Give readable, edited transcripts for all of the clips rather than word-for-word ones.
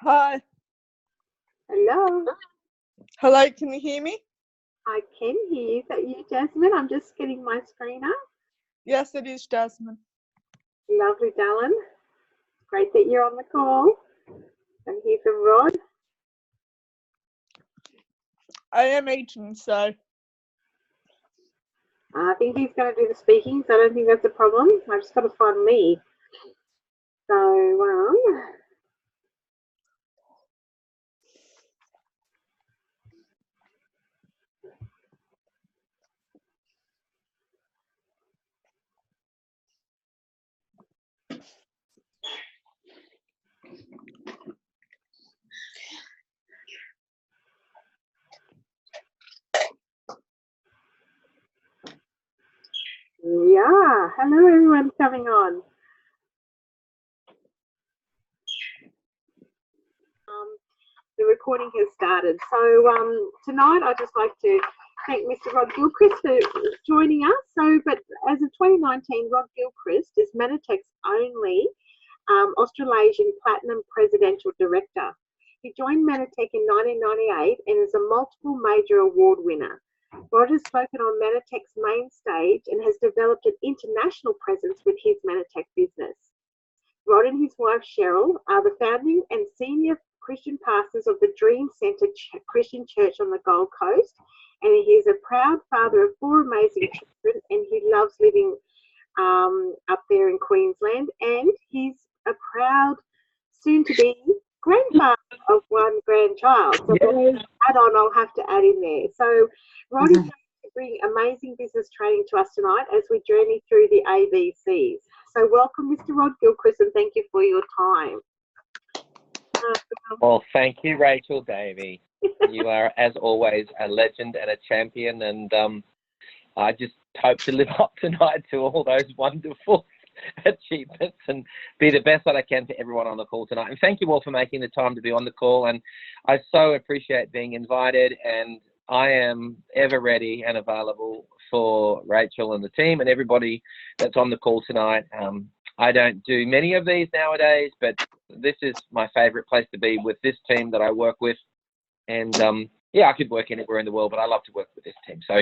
Hi. Hello. Hello, can you hear me? I can hear you. Is that you, Jasmine? I'm just getting my screen up. Yes, it is Jasmine. Lovely, darling. Great that you're on the call. I'm here from Rod. I am eating, so. I think he's going to do the speaking, so I don't think that's a problem. I've just got to find me. So, yeah. Hello, everyone coming on. The recording has started. So tonight I'd just like to thank Mr. Rod Gilchrist for joining us. But as of 2019, Rod Gilchrist is Mannatech's only Australasian Platinum Presidential Director. He joined Mannatech in 1998 and is a multiple major award winner. Rod has spoken on Mannatech's main stage and has developed an international presence with his Mannatech business. Rod and his wife Cheryl are the founding and senior Christian pastors of the Dream Centre Christian Church on the Gold Coast, and he is a proud father of 4 amazing children, and he loves living up there in Queensland, and he's a proud soon-to-be grandfather of 1 grandchild. So add on, I'll have to add in there. So Rod is going to bring amazing business training to us tonight as we journey through the ABCs. So welcome, Mr. Rod Gilchrist, and thank you for your time. Well, thank you, Rachel Davey. You are, as always, a legend and a champion, and I just hope to live up tonight to all those wonderful achievements and be the best that I can to everyone on the call tonight. And thank you all for making the time to be on the call, and I so appreciate being invited, and I am ever ready and available for Rachel and the team and everybody that's on the call tonight. I don't do many of these nowadays, but this is my favorite place to be with this team that I work with. And yeah, I could work anywhere in the world, but I love to work with this team. So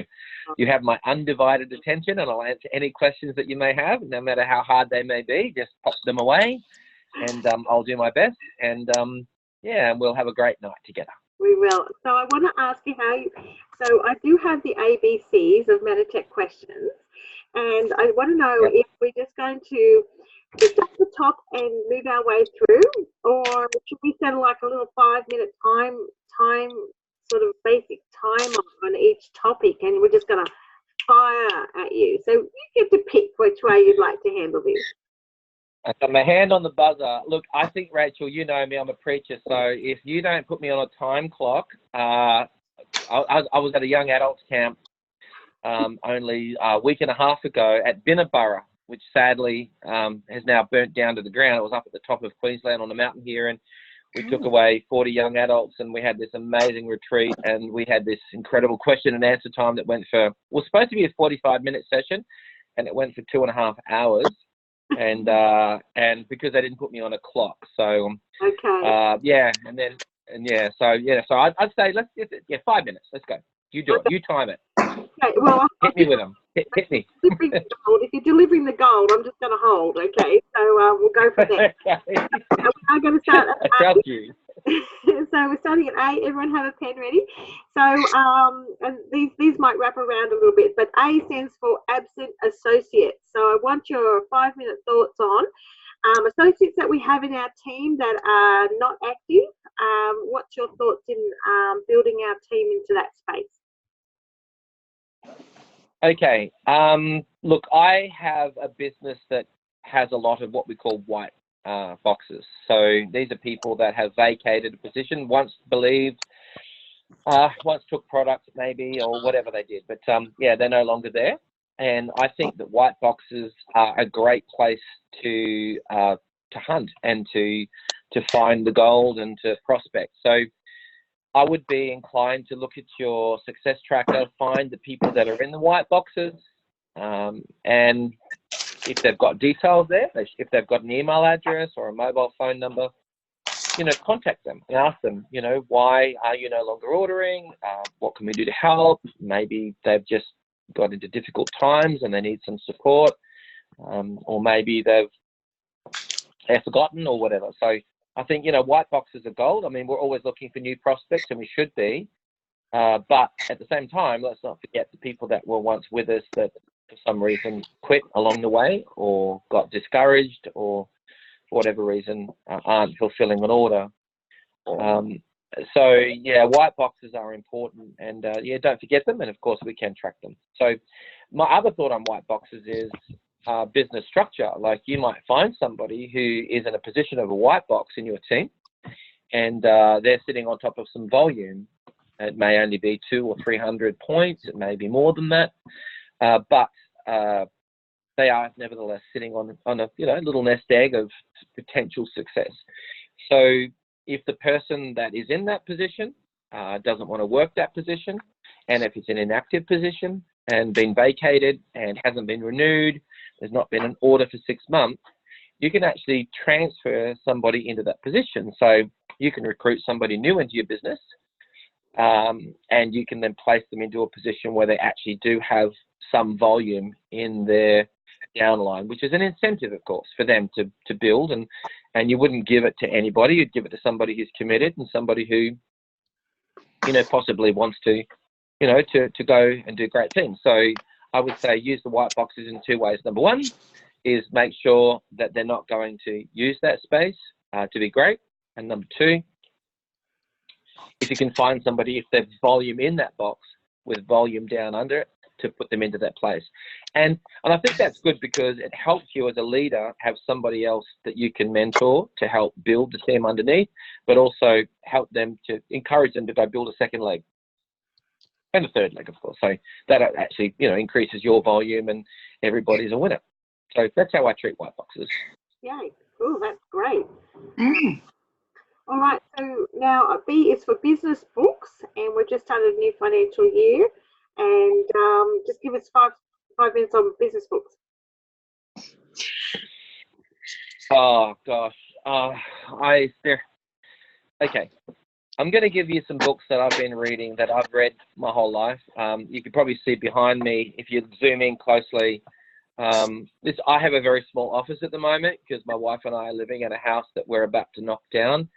you have my undivided attention, and I'll answer any questions that you may have, no matter how hard they may be. Just pop them away, and I'll do my best. And yeah, we'll have a great night together. We will. So I want to ask you so I do have the ABCs of Mannatech questions, and I want to know if we're just going to just at the top and move our way through, or should we set like a little 5-minute time sort of basic time on each topic, and we're just going to fire at you. So you get to pick which way you'd like to handle this. I've got my hand on the buzzer. Look, I think, Rachel, you know me, I'm a preacher, so if you don't put me on a time clock, I was at a young adults camp only a week and a half ago at Binnaburra, which sadly has now burnt down to the ground. It was up at the top of Queensland on the mountain here, and we took away 40 young adults, and we had this amazing retreat, and we had this incredible question and answer time that went for, was supposed to be a 45-minute session, and it went for 2.5 hours. And because they didn't put me on a clock, so yeah, so I'd say let's 5 minutes. Let's go. You do it. You time it. Okay. Well, hit me with them. Hit me. If you're delivering the gold, I'm just going to hold. Okay. So we'll go for that. Okay. I'm going to start. I trust you. So we're starting at A. Everyone have a pen ready. So and these might wrap around a little bit, but A stands for absent associates. So I want your 5-minute thoughts on associates that we have in our team that are not active. What's your thoughts in building our team into that space? Okay. Look, I have a business that has a lot of what we call white boxes. So these are people that have vacated a position, once believed, once took product maybe, or whatever they did. But yeah, they're no longer there. And I think that white boxes are a great place to hunt and to find the gold and to prospect. So I would be inclined to look at your success tracker, find the people that are in the white boxes, and if they've got details there, if they've got an email address or a mobile phone number, contact them and ask them, why are you no longer ordering? What can we do to help? Maybe they've just got into difficult times and they need some support, or maybe they're forgotten or whatever. So I think, white boxes are gold. I mean, we're always looking for new prospects, and we should be. But at the same time, let's not forget the people that were once with us that for some reason quit along the way or got discouraged or for whatever reason aren't fulfilling an order. So yeah, white boxes are important, and don't forget them, and of course we can track them. So my other thought on white boxes is business structure. Like, you might find somebody who is in a position of a white box in your team, and they're sitting on top of some volume. It may only be 200 or 300 points, it may be more than that, but they are nevertheless sitting on a little nest egg of potential success. So if the person that is in that position doesn't want to work that position, and if it's an inactive position and been vacated and hasn't been renewed, there's not been an order for 6 months, you can actually transfer somebody into that position. So you can recruit somebody new into your business, and you can then place them into a position where they actually do have some volume in their downline, which is an incentive, of course, for them to build. And you wouldn't give it to anybody. You'd give it to somebody who's committed and somebody who, possibly wants to, to go and do great things. So I would say use the white boxes in 2 ways. Number one is make sure that they're not going to use that space to be great. And number two, if you can find somebody, if there's volume in that box with volume down under it, to put them into that place. And I think that's good because it helps you as a leader have somebody else that you can mentor to help build the team underneath, but also help them to encourage them to go build a second leg and a third leg, of course. So that actually, increases your volume and everybody's a winner. So that's how I treat white boxes. Yay. Oh, that's great. All right, so now B is for business books, and we've just started a new financial year. And just give us five minutes on business books. Oh gosh, okay. I'm going to give you some books that I've been reading that I've read my whole life. You can probably see behind me if you zoom in closely. I have a very small office at the moment because my wife and I are living in a house that we're about to knock down.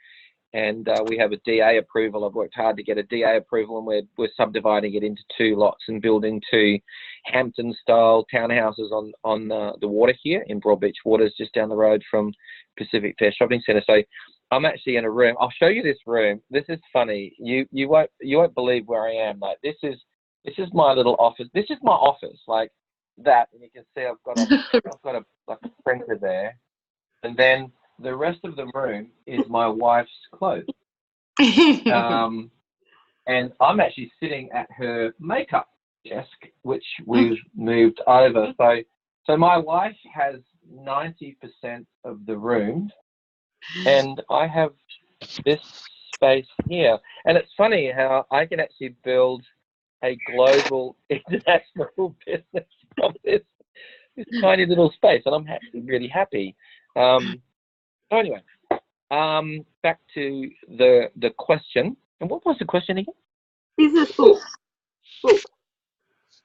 And we have a DA approval. I've worked hard to get a DA approval, and we're subdividing it into 2 lots and building 2 Hampton-style townhouses on the water here in Broadbeach Waters, just down the road from Pacific Fair Shopping Centre. So I'm actually in a room. I'll show you this room. This is funny. You won't believe where I am. Like, this is my little office. This is my office, like that. And you can see I've got a printer there, and then the rest of the room is my wife's clothes. And I'm actually sitting at her makeup desk, which we've moved over. So my wife has 90% of the room, and I have this space here. And it's funny how I can actually build a global international business from this tiny little space, and I'm actually really happy. So anyway, back to the question. And what was the question again? Business book.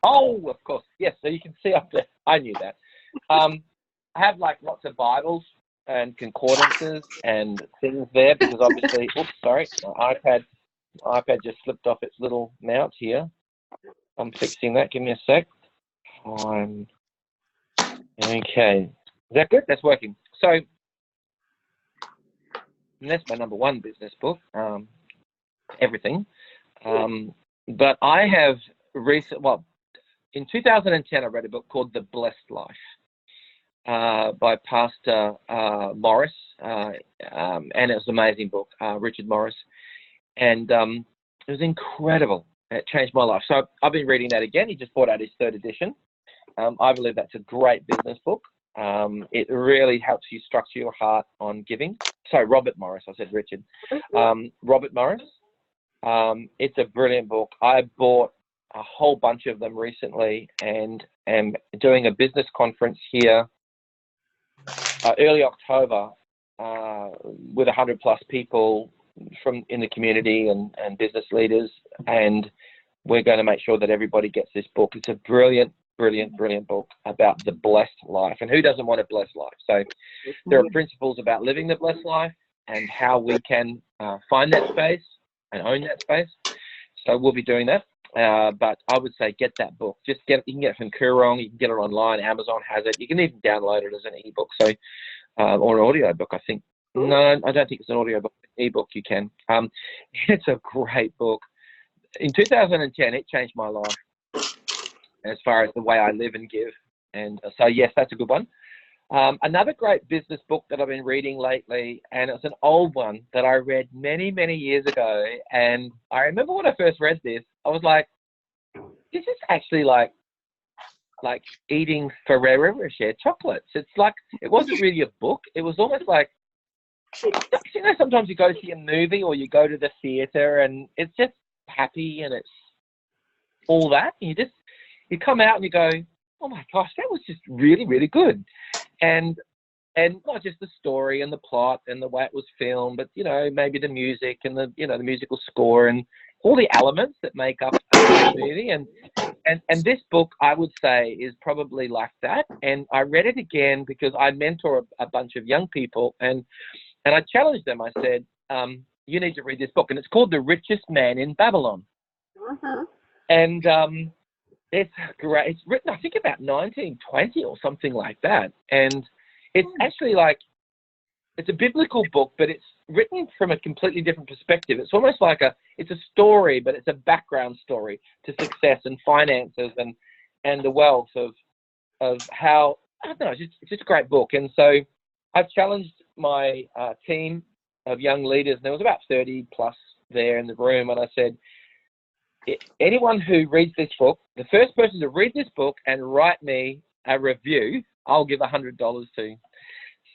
Oh, of course. Yes, so you can see up there. I knew that. I have like lots of Bibles and concordances and things there because obviously, oops, sorry, my iPad just slipped off its little mount here. I'm fixing that. Give me a sec. Okay. Is that good? That's working. So, and that's my number 1 business book, everything. But I have in 2010, I read a book called The Blessed Life by Pastor Morris, and it was an amazing book, Richard Morris. And it was incredible. It changed my life. So I've been reading that again. He just brought out his 3rd edition. I believe that's a great business book. It really helps you structure your heart on giving. Sorry, Robert Morris. I said Richard. Robert Morris. It's a brilliant book. I bought a whole bunch of them recently and am doing a business conference here early October with 100 plus people from in the community and business leaders, and we're going to make sure that everybody gets this book. It's a brilliant book about the blessed life, and who doesn't want a blessed life? So there are principles about living the blessed life and how we can find that space and own that space. So we'll be doing that. But I would say get that book. Just you can get it from Kurong, you can get it online, Amazon has it. You can even download it as an ebook, so or an audio book, I think. No, I don't think it's an audio book. Ebook you can. It's a great book. In 2010, it changed my life as far as the way I live and give. And so, yes, that's a good one. Another great business book that I've been reading lately, and it's an old one that I read many, many years ago. And I remember when I first read this, I was like, this is actually like eating Ferrero Rocher chocolates. It's like, it wasn't really a book. It was almost like, you know, sometimes you go see a movie or you go to the theater and it's just happy and it's all that. And you come out and you go, oh my gosh, that was just really, really good. And not just the story and the plot and the way it was filmed, but, you know, maybe the music and the, you know, the musical score and all the elements that make up a movie. And this book, I would say, is probably like that. And I read it again because I mentor a bunch of young people, and I challenged them. I said, you need to read this book. And it's called The Richest Man in Babylon. Uh-huh. And it's great. It's written, I think, about 1920 or something like that. And it's actually like, it's a biblical book, but it's written from a completely different perspective. It's almost like it's a story, but it's a background story to success and finances and the wealth of how, I don't know, it's just a great book. And so I've challenged my team of young leaders, and there was about 30 plus there in the room, and I said, anyone who reads this book, the first person to read this book and write me a review, I'll give $100 to.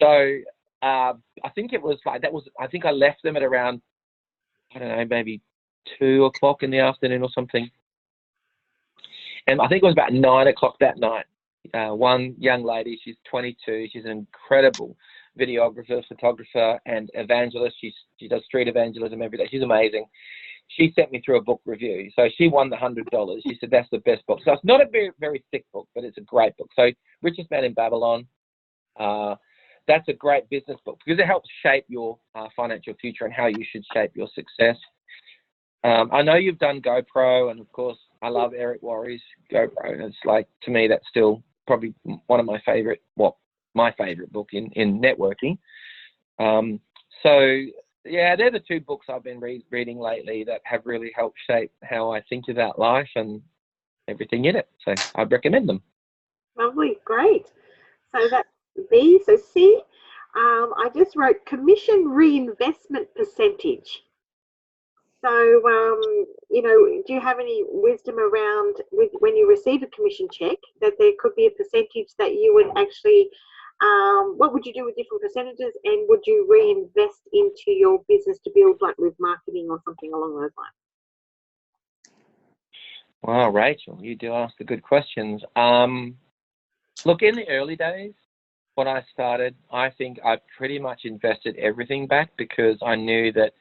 So I think it was like, I think I left them at around, I don't know, maybe 2 o'clock in the afternoon or something. And I think it was about 9 o'clock that night. One young lady, she's 22, she's an incredible videographer, photographer, and evangelist. She does street evangelism every day. She's amazing. She sent me through a book review. So she won the $100. She said, that's the best book. So it's not a very, very thick book, but it's a great book. So Richest Man in Babylon, that's a great business book because it helps shape your financial future and how you should shape your success. I know you've done GoPro, and of course, I love Eric Worre's GoPro. It's like, to me, that's still probably one of my favorite, my favorite book in networking. So yeah, they're the two books I've been reading lately that have really helped shape how I think about life and everything in it. So I'd recommend them. Lovely, great. So that's B. So C, I just wrote commission reinvestment percentage. So, you know, do you have any wisdom around when you receive a commission check that there could be a percentage that you would actually, what would you do with different percentages, and would you reinvest into your business to build, like with marketing or something along those lines? Wow, Rachel, you do ask the good questions. Look, in the early days, when I started, I think I pretty much invested everything back because I knew that,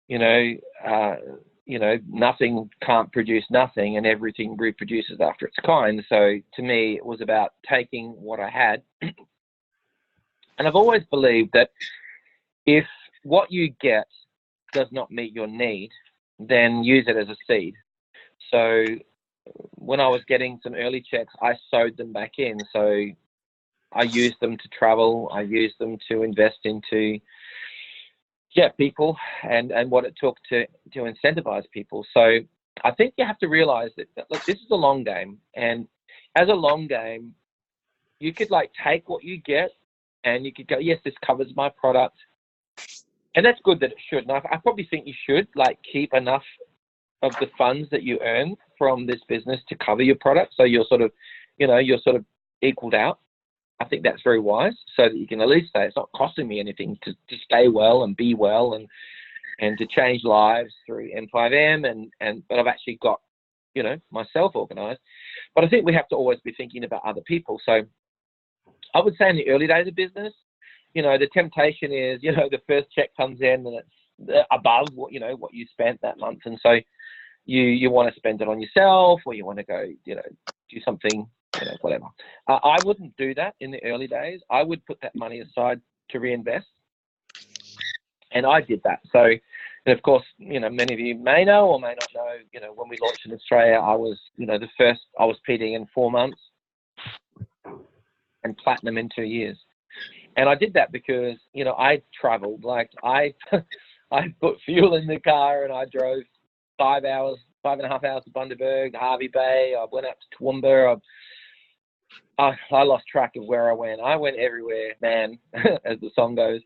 you know, nothing can't produce nothing, and everything reproduces after its kind. So to me, it was about taking what I had. And I've always believed that if what you get does not meet your need, then use it as a seed. So when I was getting some early checks, I sewed them back in. So I used them to travel. I used them to invest into people and what it took to incentivize people. So I think you have to realize that, look, this is a long game. And as a long game, you could like take what you get and you could go, yes, this covers my product. And that's good that it should. And I probably think you should like keep enough of the funds that you earn from this business to cover your product. So you're sort of, you're sort of equaled out. I think that's very wise, so that you can at least say it's not costing me anything to stay well and be well and to change lives through M5M but I've actually got, myself organized. But I think we have to always be thinking about other people. So I would say in the early days of business, the temptation is, the first check comes in and it's above what you spent that month, and so you want to spend it on yourself, or you want to go, do something, whatever. I wouldn't do that in the early days. I would put that money aside to reinvest, and I did that. So, and of course, many of you may know or may not know, when we launched in Australia, I was, I was PDing in 4 months and platinum in 2 years. And I did that because, I traveled, like I put fuel in the car and I drove 5.5 hours to Bundaberg, to Hervey Bay. I went up to Toowoomba. I lost track of where I went. I went everywhere, man, as the song goes.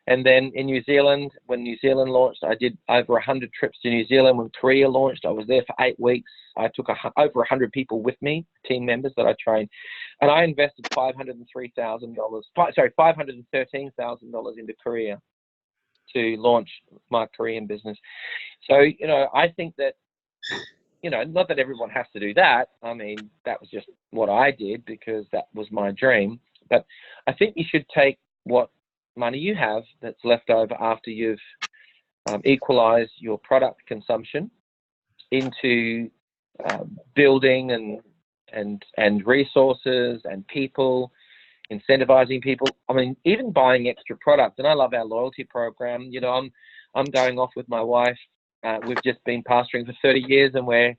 And then in New Zealand, when New Zealand launched, I did over 100 trips to New Zealand. When Korea launched, I was there for 8 weeks. I took over 100 people with me, team members that I trained, and I invested $513,000 into Korea to launch my Korean business. So, I think that, not that everyone has to do that. I mean, that was just what I did because that was my dream. But I think you should take what money you have that's left over after you've equalized your product consumption into building and resources and people, incentivizing people. I mean, even buying extra product. And I love our loyalty program. I'm going off with my wife. We've just been pastoring for 30 years, and we're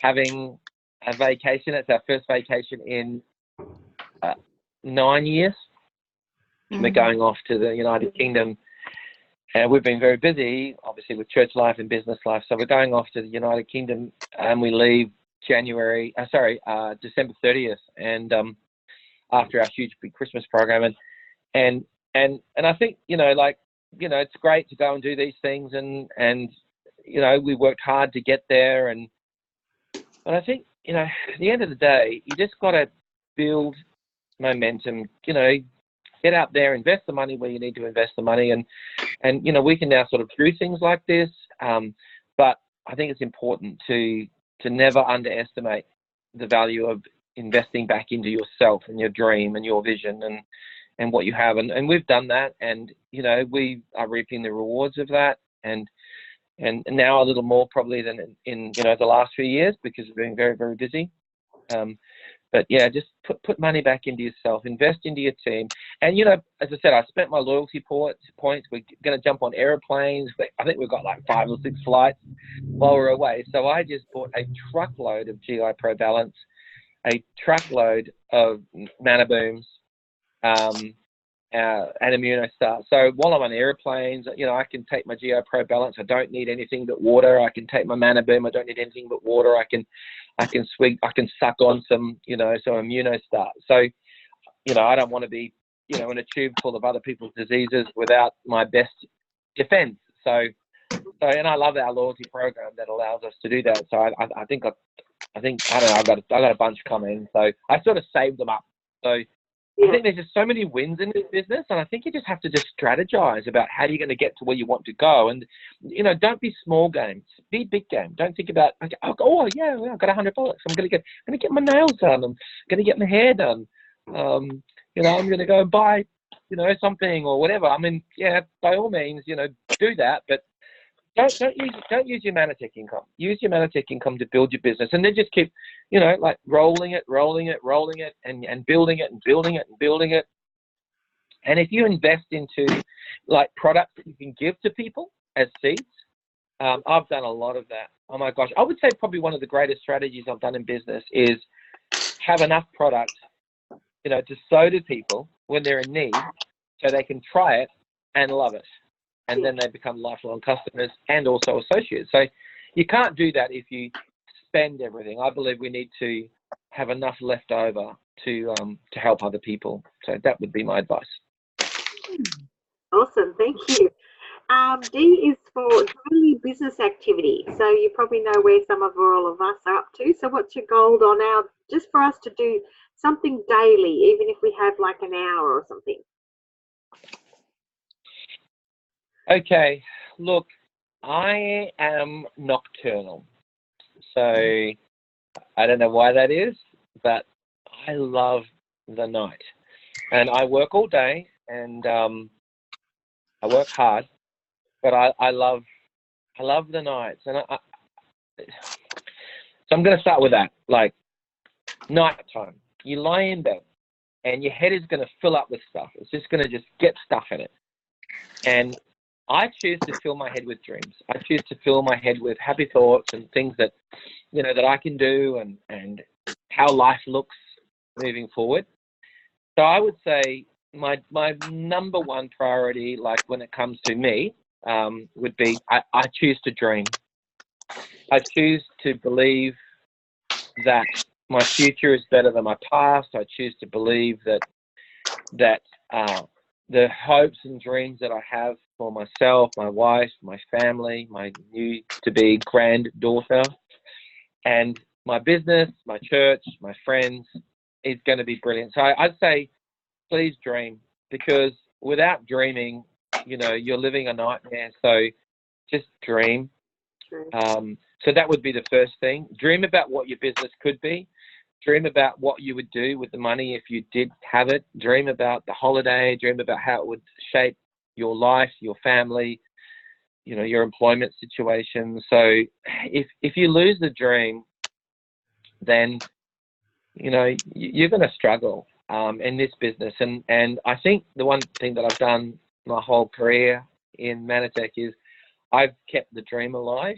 having a vacation. It's our first vacation in 9 years. We're going off to the United Kingdom, and we've been very busy, obviously, with church life and business life. So we're going off to the United Kingdom, and we leave December 30th, and after our huge big Christmas program, and I think it's great to go and do these things, and we worked hard to get there, but I think at the end of the day, you just got to build momentum. Get out there, invest the money where you need to invest the money, and we can now sort of do things like this. But I think it's important to never underestimate the value of investing back into yourself and your dream and your vision and what you have. And we've done that, and we are reaping the rewards of that, and now a little more probably than in the last few years because we've been very, very busy. But yeah, just put money back into yourself, invest into your team. And, as I said, I spent my loyalty points. We're going to jump on airplanes. I think we've got like 5 or 6 flights while we're away. So I just bought a truckload of GI Pro Balance, a truckload of Mannabooms, and Immunostar. So while I'm on airplanes, I can take my GI Pro Balance. I don't need anything but water. I can take my Mannaboom. I don't need anything but water. I can suck on some Immunostar. So, I don't want to be, in a tube full of other people's diseases without my best defense. So, and I love our loyalty program that allows us to do that. So I think I don't know, I've got a bunch coming. So I sort of saved them up. So I think there's just so many wins in this business, and I think you just have to just strategize about how you're going to get to where you want to go. And, don't be small games, be big game. Don't think about, okay, oh yeah, I've got $100. I'm going to get my nails done. I'm going to get my hair done. I'm going to go and buy, something or whatever. I mean, yeah, by all means, do that, but don't use your Mannatech income. Use your Mannatech income to build your business, and then just keep, like rolling it, and building it and building it and building it. And if you invest into like products that you can give to people as seeds, I've done a lot of that. Oh my gosh, I would say probably one of the greatest strategies I've done in business is have enough product, to sow to people when they're in need, so they can try it and love it. And then they become lifelong customers and also associates. So you can't do that if you spend everything. I believe we need to have enough left over to help other people. So that would be my advice. Awesome, thank you. D is for daily business activity. So you probably know where some of all of us are up to. So what's your goal on our, just for us to do something daily, even if we have like an hour or something? Okay, look, I am nocturnal. So I don't know why that is, but I love the night. And I work all day and I work hard, but I love the nights, and so I'm going to start with that. Like night time, you lie in bed, and your head is going to fill up with stuff. It's just going to just get stuff in it, and I choose to fill my head with dreams. I choose to fill my head with happy thoughts and things that, you know, that I can do, and how life looks moving forward. So I would say my number one priority, like when it comes to me, would be I choose to dream. I choose to believe that my future is better than my past. I choose to believe that the hopes and dreams that I have for myself, my wife, my family, my new to be granddaughter, and my business, my church, my friends, is going to be brilliant. So I'd say, please dream, because without dreaming, you know, you're living a nightmare. So just dream. So that would be the first thing. Dream about what your business could be. Dream about what you would do with the money if you did have it. Dream about the holiday. Dream about how it would shape your life, your family, you know, your employment situation. So if you lose the dream, then, you know, you're going to struggle in this business. And I think the one thing that I've done my whole career in Mannatech is I've kept the dream alive.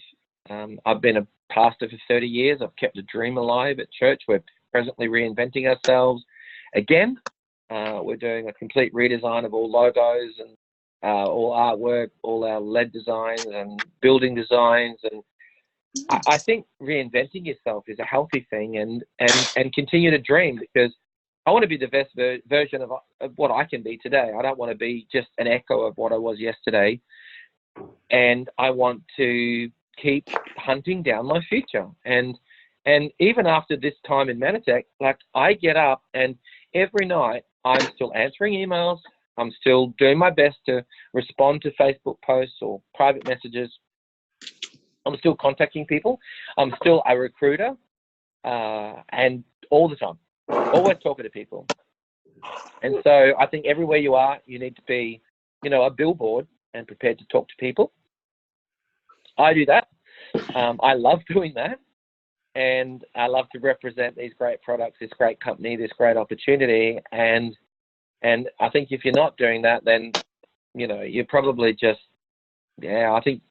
I've been a pastor for 30 years. I've kept the dream alive at church. We're presently reinventing ourselves again. We're doing a complete redesign of all logos and all artwork, all our LED designs and building designs. And I think reinventing yourself is a healthy thing, and continue to dream, because I want to be the best version of what I can be today. I don't want to be just an echo of what I was yesterday. And I want to keep hunting down my future. And even after this time in Mannatech, like, I get up and every night I'm still answering emails. I'm still doing my best to respond to Facebook posts or private messages. I'm still contacting people. I'm still a recruiter, and all the time, always talking to people. And so I think everywhere you are, you need to be, you know, a billboard and prepared to talk to people. I do that. I love doing that. And I love to represent these great products, this great company, this great opportunity. And I think if you're not doing that, then, you know, you're probably just, I think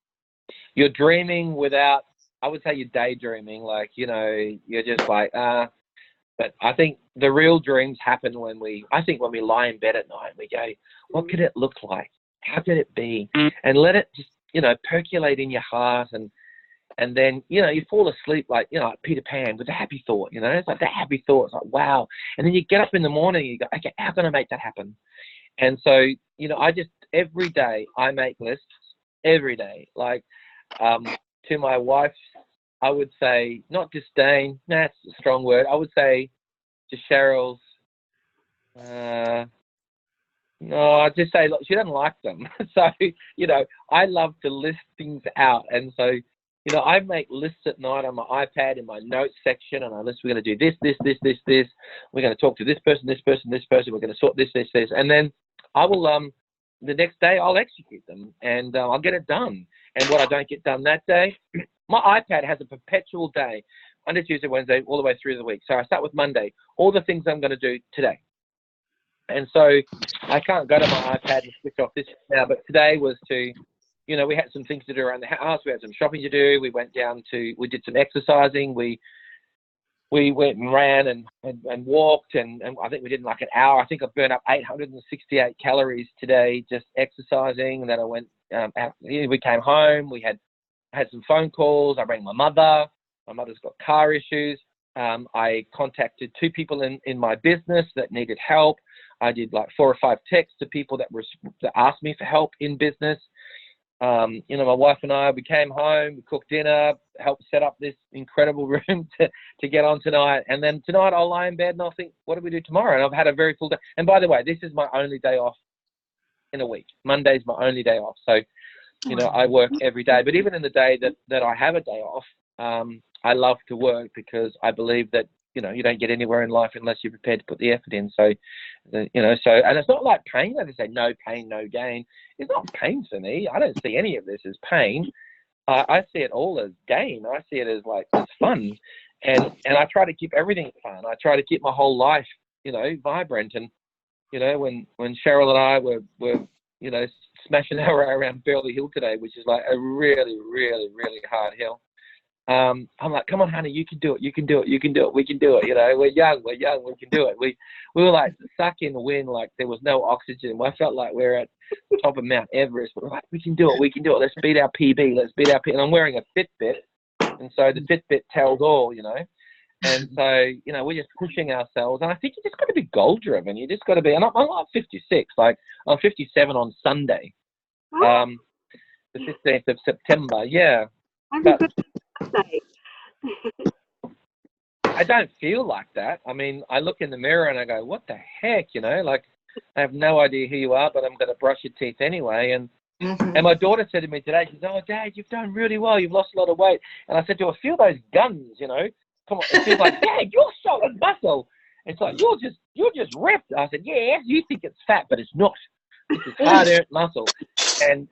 you're dreaming without, I would say you're daydreaming, like, you know, you're just like, but I think the real dreams happen when we lie in bed at night and we go, what could it look like? How could it be? And let it just, you know, percolate in your heart, and then, you know, you fall asleep like, you know, like Peter Pan with a happy thought, you know, it's like the happy thought, it's like, wow. And then you get up in the morning and you go, okay, how can I make that happen? And so, you know, every day I make lists, every day. Like, to my wife, I would say, not disdain, that's a strong word. I would say to Cheryl's, no, I'd just say, look, she doesn't like them. So, you know, I love to list things out. And so, you know, I make lists at night on my iPad in my notes section, and I list, we're going to do this, this, this, this, this. We're going to talk to this person, this person, this person. We're going to sort this, this, this. And then I will, the next day I'll execute them, and I'll get it done. And what I don't get done that day, my iPad has a perpetual day, Monday, Tuesday, Wednesday, all the way through the week. So I start with Monday, all the things I'm going to do today. And so I can't go to my iPad and switch off this now, but today was to, you know, we had some things to do around the house. We had some shopping to do. We went down to, we did some exercising. We went and ran and walked, and I think we did like an hour. I think I burned up 868 calories today just exercising. And then I went out, we came home. We had some phone calls. I rang my mother. My mother's got car issues. I contacted 2 people in my business that needed help. I did like 4 or 5 texts to people that asked me for help in business. You know, my wife and I, we came home, we cooked dinner, helped set up this incredible room to get on tonight. And then tonight I'll lie in bed and I'll think, what do we do tomorrow? And I've had a very full day. And by the way, this is my only day off in a week. Monday's my only day off. So, you know, I work every day. But even in the day that I have a day off, I love to work, because I believe that you know, you don't get anywhere in life unless you're prepared to put the effort in. So, and it's not like pain. Like they say, no pain, no gain. It's not pain for me. I don't see any of this as pain. I see it all as gain. I see it as like as fun, and I try to keep everything fun. I try to keep my whole life, you know, vibrant. And you know, when Cheryl and I were you know, smashing our way around Burley Hill today, which is like a really, really, really hard hill. I'm like, come on, honey, you can do it, we can do it, you know, we're young, we can do it. We were like sucking the wind like there was no oxygen. I felt like we're at the top of Mount Everest. We're like, we can do it, let's beat our PB, and I'm wearing a Fitbit, and so the Fitbit tells all, you know, and so, you know, we're just pushing ourselves, and I think you just got to be goal driven. You just got to be, and I'm 56, like I'm 57 on Sunday, the 15th of September, yeah. But I don't feel like that. I mean, I look in the mirror and I go, what the heck, you know, like I have no idea who you are, but I'm going to brush your teeth anyway. And and my daughter said to me today, she said, oh, Dad, you've done really well. You've lost a lot of weight. And I said to her, feel those guns, you know, come on. And she's like, Dad, you're solid muscle. It's like, you're just ripped. I said, yeah, you think it's fat, but it's not. This is hard-earned muscle. And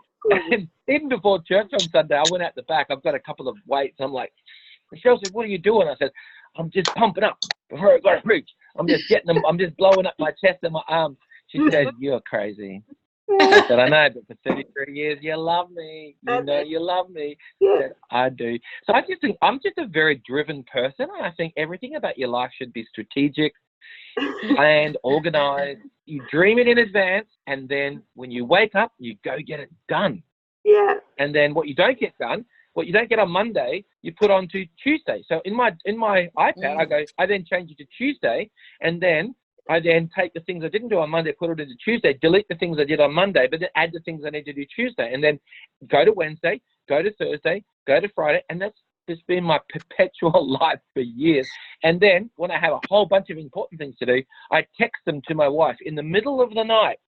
even before church on Sunday, I went out the back. I've got a couple of weights. I'm like, Michelle said, what are you doing? I said, I'm just pumping up before I got to preach. I'm just getting them. I'm just blowing up my chest and my arms. She said, you're crazy. I said, I know, but for 33 years, you love me. You know you love me. I said, I do. So I just think I'm just a very driven person. And I think everything about your life should be strategic, planned, organized. You dream it in advance, and then when you wake up, you go get it done. Yeah. And then what you don't get done, what you don't get on Monday, you put on to Tuesday. So in my iPad, I then change it to Tuesday, and then I then take the things I didn't do on Monday, put it into Tuesday, delete the things I did on Monday, but then add the things I need to do Tuesday, and then go to Wednesday, go to Thursday, go to Friday, and that's just been my perpetual life for years. And then when I have a whole bunch of important things to do, I text them to my wife in the middle of the night.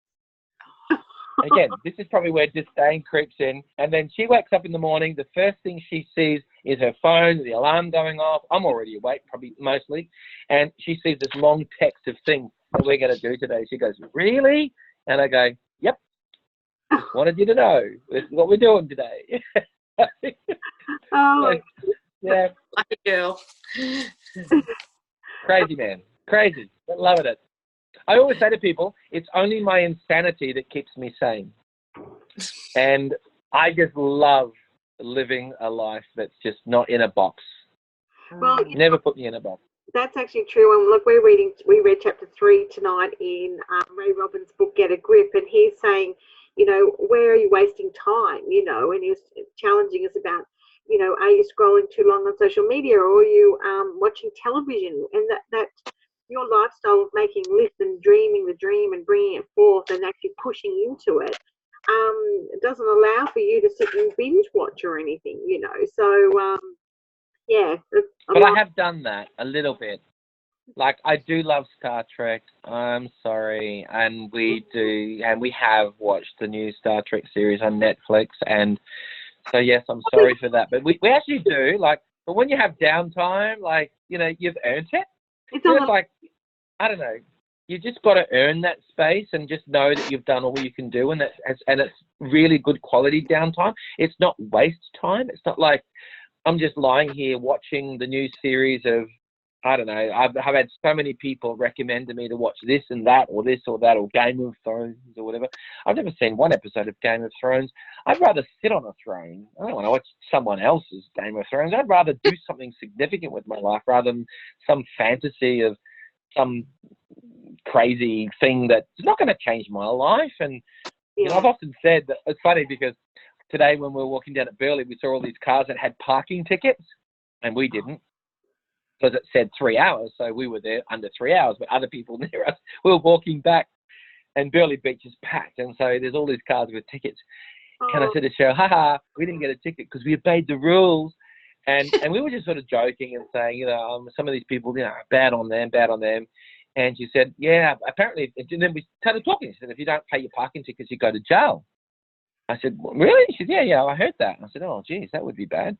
Again, this is probably where disdain creeps in. And then she wakes up in the morning. The first thing she sees is her phone, the alarm going off. I'm already awake, probably mostly. And she sees this long text of things that we're going to do today. She goes, really? And I go, yep. Just wanted you to know. This is what we're doing today. Oh, So, yeah. Lucky girl. Crazy, man. Crazy. But loving it. I always say to people, it's only my insanity that keeps me sane. And I just love living a life that's just not in a box. well, Never put me in a box. that's actually true. And look, we read chapter 3 tonight in Ray Robbins' book, Get a Grip, and he's saying, you know, where are you wasting time? You know, and he's challenging us about, you know, are you scrolling too long on social media, or are you watching television? And that your lifestyle of making lists and dreaming the dream and bringing it forth and actually pushing into it doesn't allow for you to sit and binge watch or anything, you know. So yeah. But I have done that a little bit. Like, I do love Star Trek. I'm sorry. And we have watched the new Star Trek series on Netflix. And so, yes, I'm sorry for that. But we actually do. Like, but when you have downtime, like, you know, you've earned it. It's like, I don't know. You just got to earn that space and just know that you've done all you can do. And it's really good quality downtime. It's not waste time. It's not like I'm just lying here watching the new series of, I don't know, I've had so many people recommend to me to watch this and that or this or that or Game of Thrones or whatever. I've never seen one episode of Game of Thrones. I'd rather sit on a throne. I don't want to watch someone else's Game of Thrones. I'd rather do something significant with my life rather than some fantasy of some crazy thing that's not going to change my life. And you know, I've often said that it's funny because today when we were walking down at Burley, we saw all these cars that had parking tickets, and we didn't, because it said 3 hours. So we were there under 3 hours, but other people near us, we were walking back, and Burley Beach is packed, and so there's all these cars with tickets. And I said to Cheryl, haha, we didn't get a ticket because we obeyed the rules. And we were just sort of joking and saying, you know, some of these people, you know, bad on them. And she said, yeah, apparently, and then we started talking. She said, if you don't pay your parking tickets, you go to jail. I said, really? She said, yeah, I heard that. I said, oh, geez, that would be bad.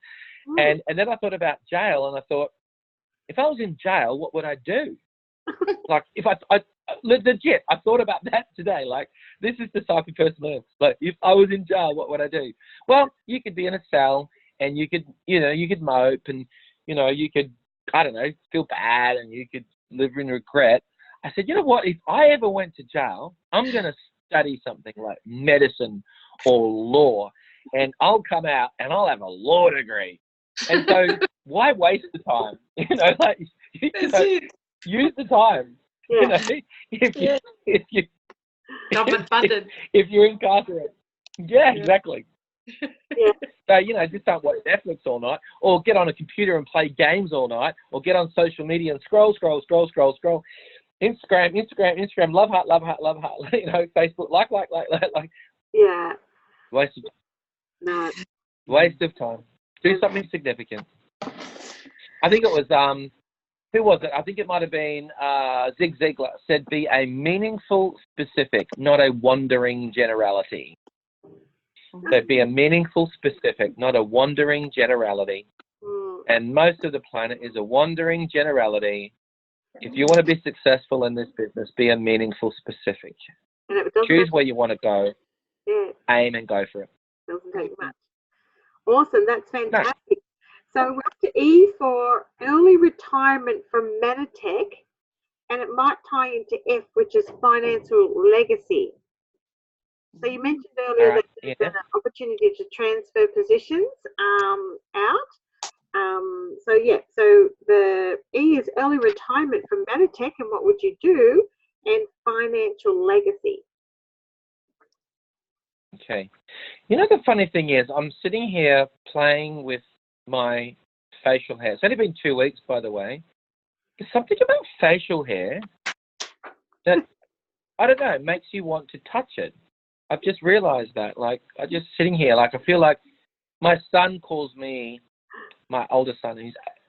And then I thought about jail, and I thought, if I was in jail, what would I do? Like, if I legit, I thought about that today. Like, this is the type of person I am. Like, if I was in jail, what would I do? Well, you could be in a cell, and you could, you could mope, and, you could, I don't know, feel bad, and you could live in regret. I said, you know what? If I ever went to jail, I'm going to study something like medicine or law, and I'll come out and I'll have a law degree. And so why waste the time? Like, use the time. Yeah. If you Government funded. if you're incarcerated. Yeah, exactly. Yeah. So, just don't watch Netflix all night, or get on a computer and play games all night, or get on social media and scroll. Instagram, love heart, Facebook, like. Yeah. Waste of time. No. Waste of time. Do something significant. I think it was, who was it? I think it might have been Zig Ziglar said, be a meaningful specific, not a wandering generality. So be a meaningful specific, not a wandering generality. And most of the planet is a wandering generality. If you want to be successful in this business, be a meaningful specific. And it doesn't Choose where you want to go, aim and go for it. Doesn't take much. Awesome, that's fantastic. So we're up to E for early retirement from Mannatech, and it might tie into F, which is financial legacy. So you mentioned earlier that there's an opportunity to transfer positions out. So the E is early retirement from Mannatech, and what would you do? And financial legacy. Okay. The funny thing is, I'm sitting here playing with my facial hair. It's only been 2 weeks, by the way. There's something about facial hair that, I don't know, makes you want to touch it. I've just realized that. Like, I'm just sitting here, like, I feel like my son calls me, my older son,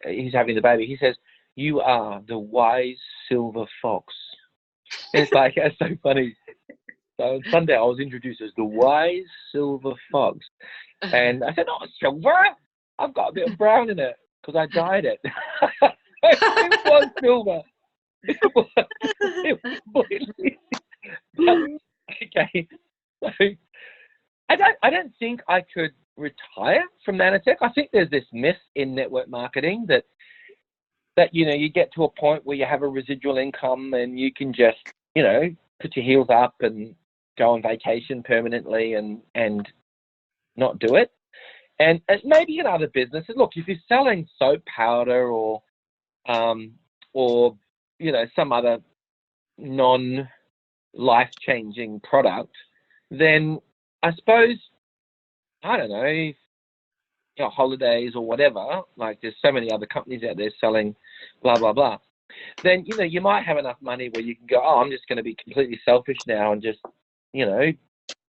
he's having the baby. He says, you are the wise silver fox. And it's like, it's so funny. So on Sunday, I was introduced as the wise silver fox. And I said, oh, silver? I've got a bit of brown in it because I dyed it. It was silver. It was okay. So I don't think I could retire from Mannatech. I think there's this myth in network marketing that you get to a point where you have a residual income and you can just, put your heels up and go on vacation permanently and not do it. And maybe in other businesses, look, if you're selling soap powder or some other non-life-changing product, then I suppose, I don't know, holidays or whatever, like there's so many other companies out there selling blah, blah, blah. Then, you might have enough money where you can go, oh, I'm just going to be completely selfish now and just,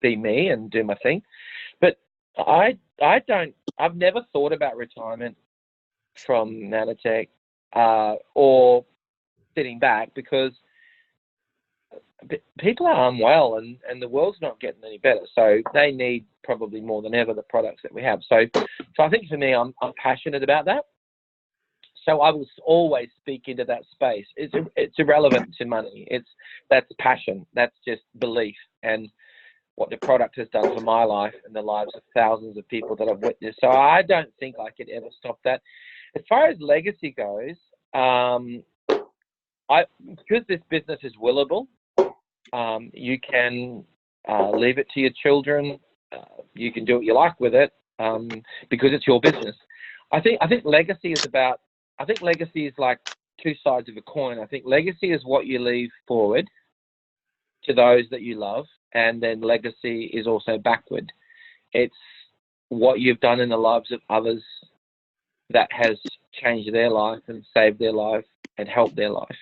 be me and do my thing. But I've never thought about retirement from Mannatech or sitting back because people are unwell and the world's not getting any better. So they need probably more than ever the products that we have. So I think for me, I'm passionate about that. So I will always speak into that space. It's irrelevant to money. That's passion. That's just belief and what the product has done for my life and the lives of thousands of people that I've witnessed. So I don't think I could ever stop that. As far as legacy goes, because this business is willable, you can leave it to your children. You can do what you like with it because it's your business. I think legacy is like two sides of a coin. I think legacy is what you leave forward to those that you love, and then legacy is also backward. It's what you've done in the lives of others that has changed their life and saved their life and helped their life.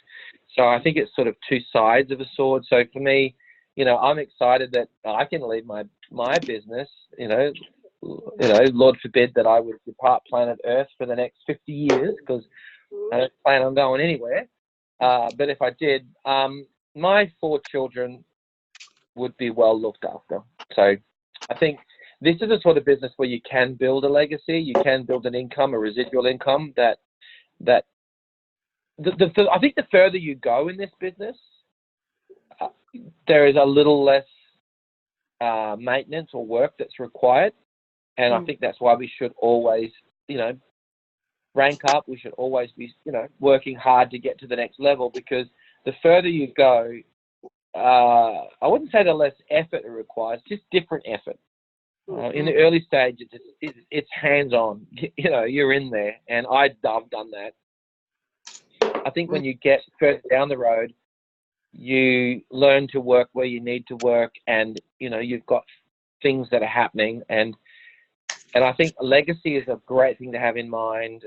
So I think it's sort of two sides of a sword. So for me, I'm excited that I can leave my business, Lord forbid that I would depart planet Earth for the next 50 years because I don't plan on going anywhere. But if I did, my 4 children would be well looked after. So I think this is a sort of business where you can build a legacy, you can build an income, a residual income that I think the further you go in this business, there is a little less maintenance or work that's required, and I think that's why we should always, rank up. We should always be, working hard to get to the next level, because the further you go, I wouldn't say the less effort it requires, just different effort. In the early stages, it's hands-on. You're in there, and I've done that. I think when you get further down the road, you learn to work where you need to work, and you've got things that are happening, and I think legacy is a great thing to have in mind.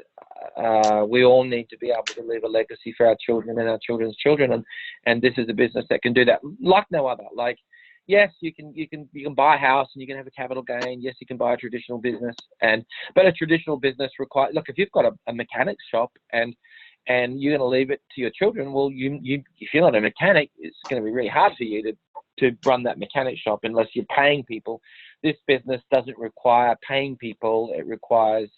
We all need to be able to leave a legacy for our children and our children's children, and this is a business that can do that like no other. Like, yes, you can buy a house and you can have a capital gain. Yes, you can buy a traditional business, but a traditional business requires. Look, if you've got a mechanic shop and you're going to leave it to your children, well, if you're not a mechanic, it's going to be really hard for you to run that mechanic shop unless you're paying people. This business doesn't require paying people. It requires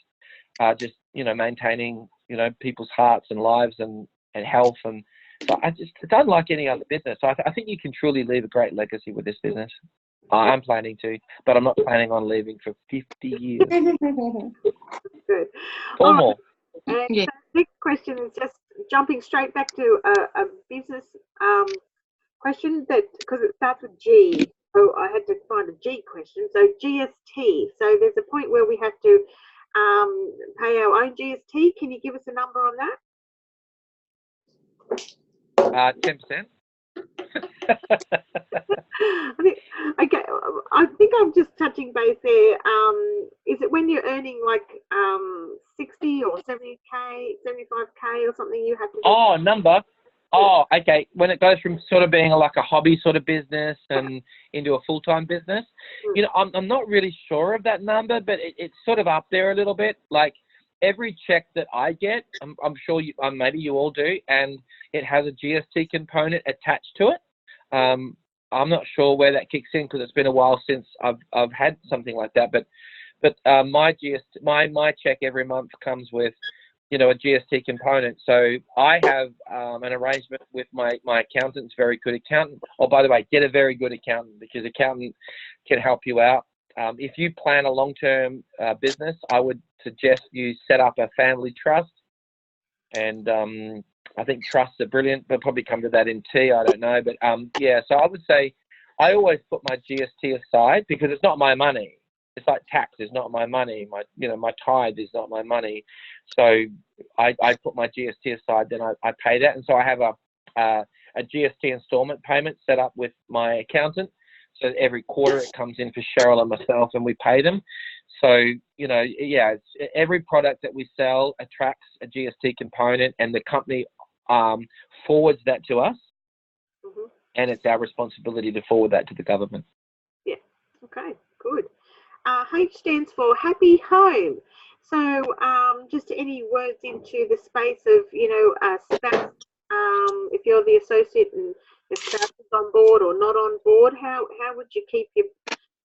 just maintaining people's hearts and lives and health, and so it's unlike any other business. So I think you can truly leave a great legacy with this business. I'm planning to, but I'm not planning on leaving for 50 years. Good. Or more. And Yeah. so next question is just jumping straight back to a business question, that because it starts with G, so I had to find a G question. So GST. So there's a point where we have to pay our own GST. Can you give us a number on that? 10%. I think I'm just touching base there. Is it when you're earning like 60 or 70k, 75k or something, you have to do? Oh, number. Oh, okay. When it goes from sort of being like a hobby sort of business and into a full-time business, I'm not really sure of that number, but it's sort of up there a little bit. Like every check that I get, I'm sure maybe you all do, and it has a GST component attached to it. I'm not sure where that kicks in because it's been a while since I've had something like that. But my check every month comes with a GST component. So I have an arrangement with my accountant's very good accountant. Oh, by the way, get a very good accountant, because accountant can help you out. If you plan a long-term business, I would suggest you set up a family trust. And I think trusts are brilliant. We'll probably come to that in T. I don't know. But yeah, so I would say I always put my GST aside, because it's not my money. It's like tax is not my money. My tithe is not my money. So I put my GST aside, then I pay that. And so I have a GST installment payment set up with my accountant. So every quarter it comes in for Cheryl and myself, and we pay them. So, yeah, every product that we sell attracts a GST component, and the company forwards that to us, and it's our responsibility to forward that to the government. Yeah. Okay, good. H stands for happy home. So just any words into the space of, spouse, if you're the associate and the spouse is on board or not on board, how would you keep your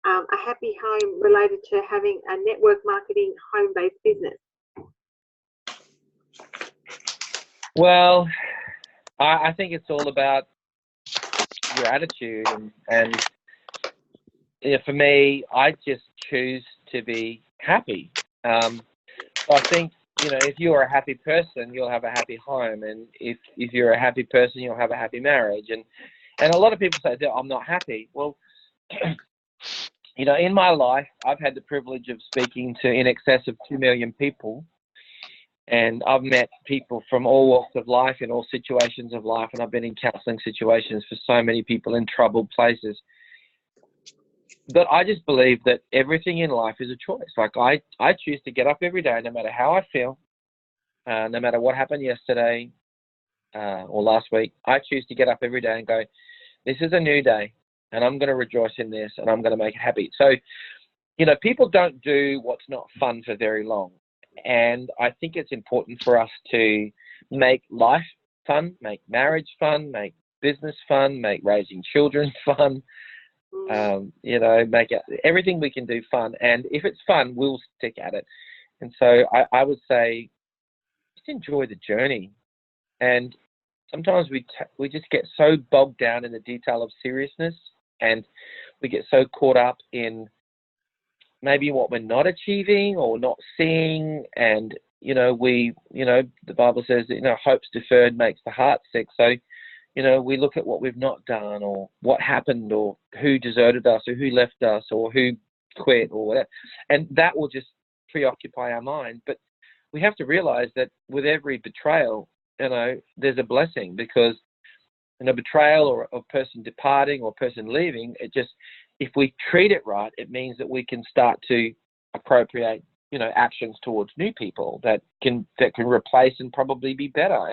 a happy home related to having a network marketing home-based business? Well, I think it's all about your attitude, and for me, I just choose to be happy. So I think, if you're a happy person, you'll have a happy home, and if you're a happy person, you'll have a happy marriage. And a lot of people say that I'm not happy. Well, in my life, I've had the privilege of speaking to in excess of 2 million people, and I've met people from all walks of life in all situations of life, and I've been in counselling situations for so many people in troubled places. But I just believe that everything in life is a choice. Like I choose to get up every day, no matter how I feel, no matter what happened yesterday or last week. I choose to get up every day and go, this is a new day, and I'm going to rejoice in this, and I'm going to make it happy. So, people don't do what's not fun for very long. And I think it's important for us to make life fun, make marriage fun, make business fun, make raising children fun. Make everything we can do fun, and if it's fun, we'll stick at it. And so I would say just enjoy the journey. And sometimes we just get so bogged down in the detail of seriousness, and we get so caught up in maybe what we're not achieving or not seeing. And, the Bible says that, hope's deferred makes the heart sick. So, we look at what we've not done, or what happened, or who deserted us, or who left us, or who quit, or whatever. And that will just preoccupy our mind. But we have to realize that with every betrayal, there's a blessing, because betrayal or a person departing or a person leaving, if we treat it right, it means that we can start to appropriate, actions towards new people that can replace and probably be better.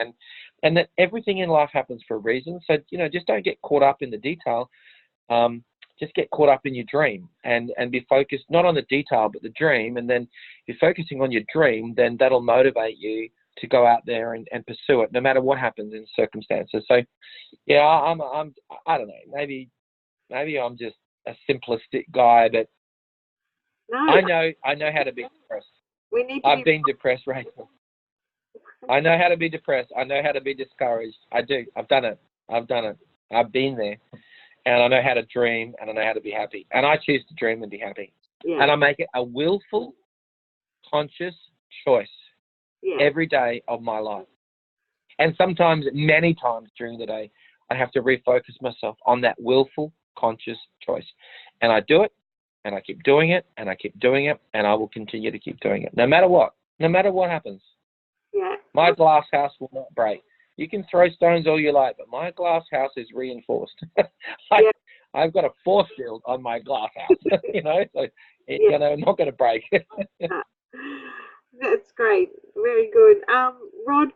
And that everything in life happens for a reason. So, just don't get caught up in the detail. Just get caught up in your dream and be focused not on the detail, but the dream. And then if you're focusing on your dream, then that'll motivate you to go out there and pursue it, no matter what happens in circumstances. So, yeah, I don't know, maybe I'm just a simplistic guy, but No, I know how to be depressed. I've been depressed, Rachel. I know how to be depressed. I know how to be discouraged. I do. I've done it. I've been there, and I know how to dream, and I know how to be happy. And I choose to dream and be happy. Yeah. And I make it a willful, conscious choice every day of my life. And sometimes, many times during the day, I have to refocus myself on that willful, conscious choice. And I do it, and I keep doing it, and I keep doing it, and I will continue to keep doing it, no matter what happens. Yeah. My glass house will not break. You can throw stones all you like, but my glass house is reinforced. I've got a force field on my glass house, so it's not going to break. That's great. Very good. Rod,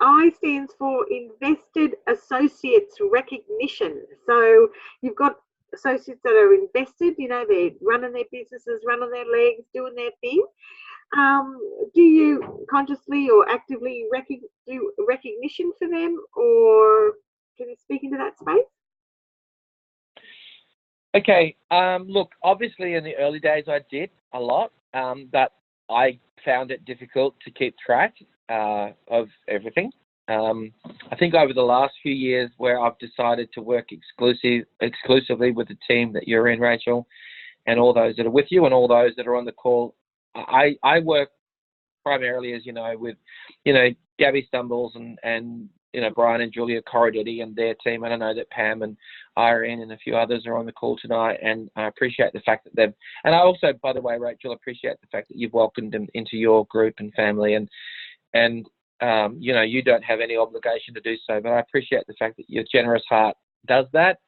I stands for Invested Associates Recognition. So you've got associates that are invested, they're running their businesses, running their legs, doing their thing. Do you consciously or actively do recognition for them, or can you speak into that space? Okay. Look, obviously in the early days I did a lot, but I found it difficult to keep track of everything. I think over the last few years, where I've decided to work exclusively with the team that you're in, Rachel, and all those that are with you and all those that are on the call, I work primarily, as you know, with, Gabby Stumbles and Brian and Julia Corridetti and their team. And I know that Pam and Irene and a few others are on the call tonight, and I appreciate the fact that and I also, by the way, Rachel, appreciate the fact that you've welcomed them into your group and family, and you don't have any obligation to do so, but I appreciate the fact that your generous heart does that,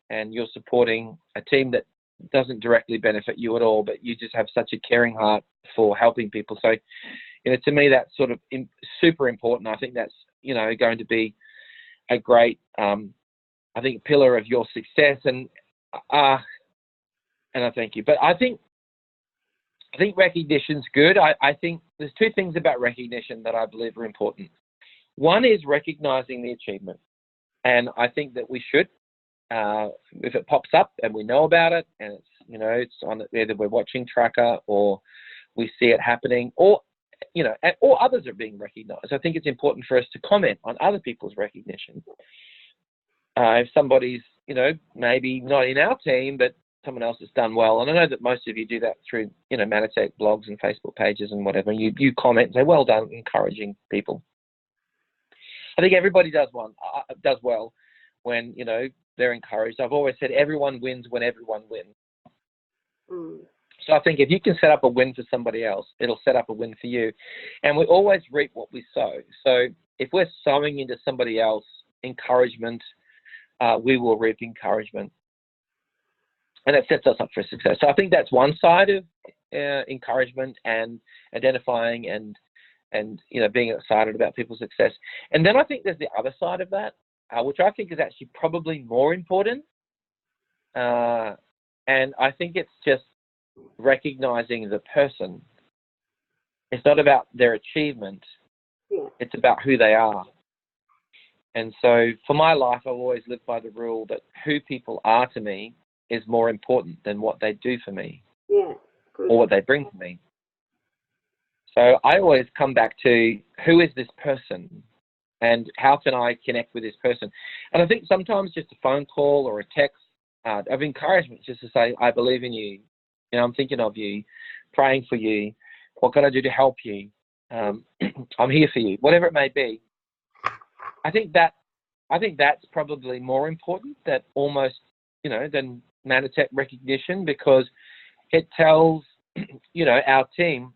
and you're supporting a team that doesn't directly benefit you at all, but you just have such a caring heart for helping people. So, to me, that's sort of super important. I think that's, going to be a great, I think, pillar of your success, and I thank you. But I think recognition's good. I think there's two things about recognition that I believe are important. One is recognizing the achievement, and I think that we should, if it pops up and we know about it, and it's on either we're watching Tracker or we see it happening, or or others are being recognized. I think it's important for us to comment on other people's recognition. If somebody's, maybe not in our team, but someone else has done well, and I know that most of you do that through, Mannatech blogs and Facebook pages and whatever, and you comment and say, well done, encouraging people. I think everybody does well when, they're encouraged. I've always said everyone wins when everyone wins. So I think if you can set up a win for somebody else, it'll set up a win for you. And we always reap what we sow. So if we're sowing into somebody else encouragement, we will reap encouragement. And it sets us up for success. So I think that's one side of encouragement and identifying and being excited about people's success. And then I think there's the other side of that, which I think is actually probably more important. And I think it's just recognizing the person. It's not about their achievement. It's about who they are. And so for my life, I've always lived by the rule that who people are to me is more important than what they do for me or what they bring to me. So I always come back to, who is this person? and how can I connect with this person? And I think sometimes just a phone call or a text of encouragement, just to say, I believe in you. You know, I'm thinking of you, praying for you. What can I do to help you? I'm here for you. Whatever it may be. I think that's probably more important that almost, you know, than Mannatech recognition, because it tells, you know, our team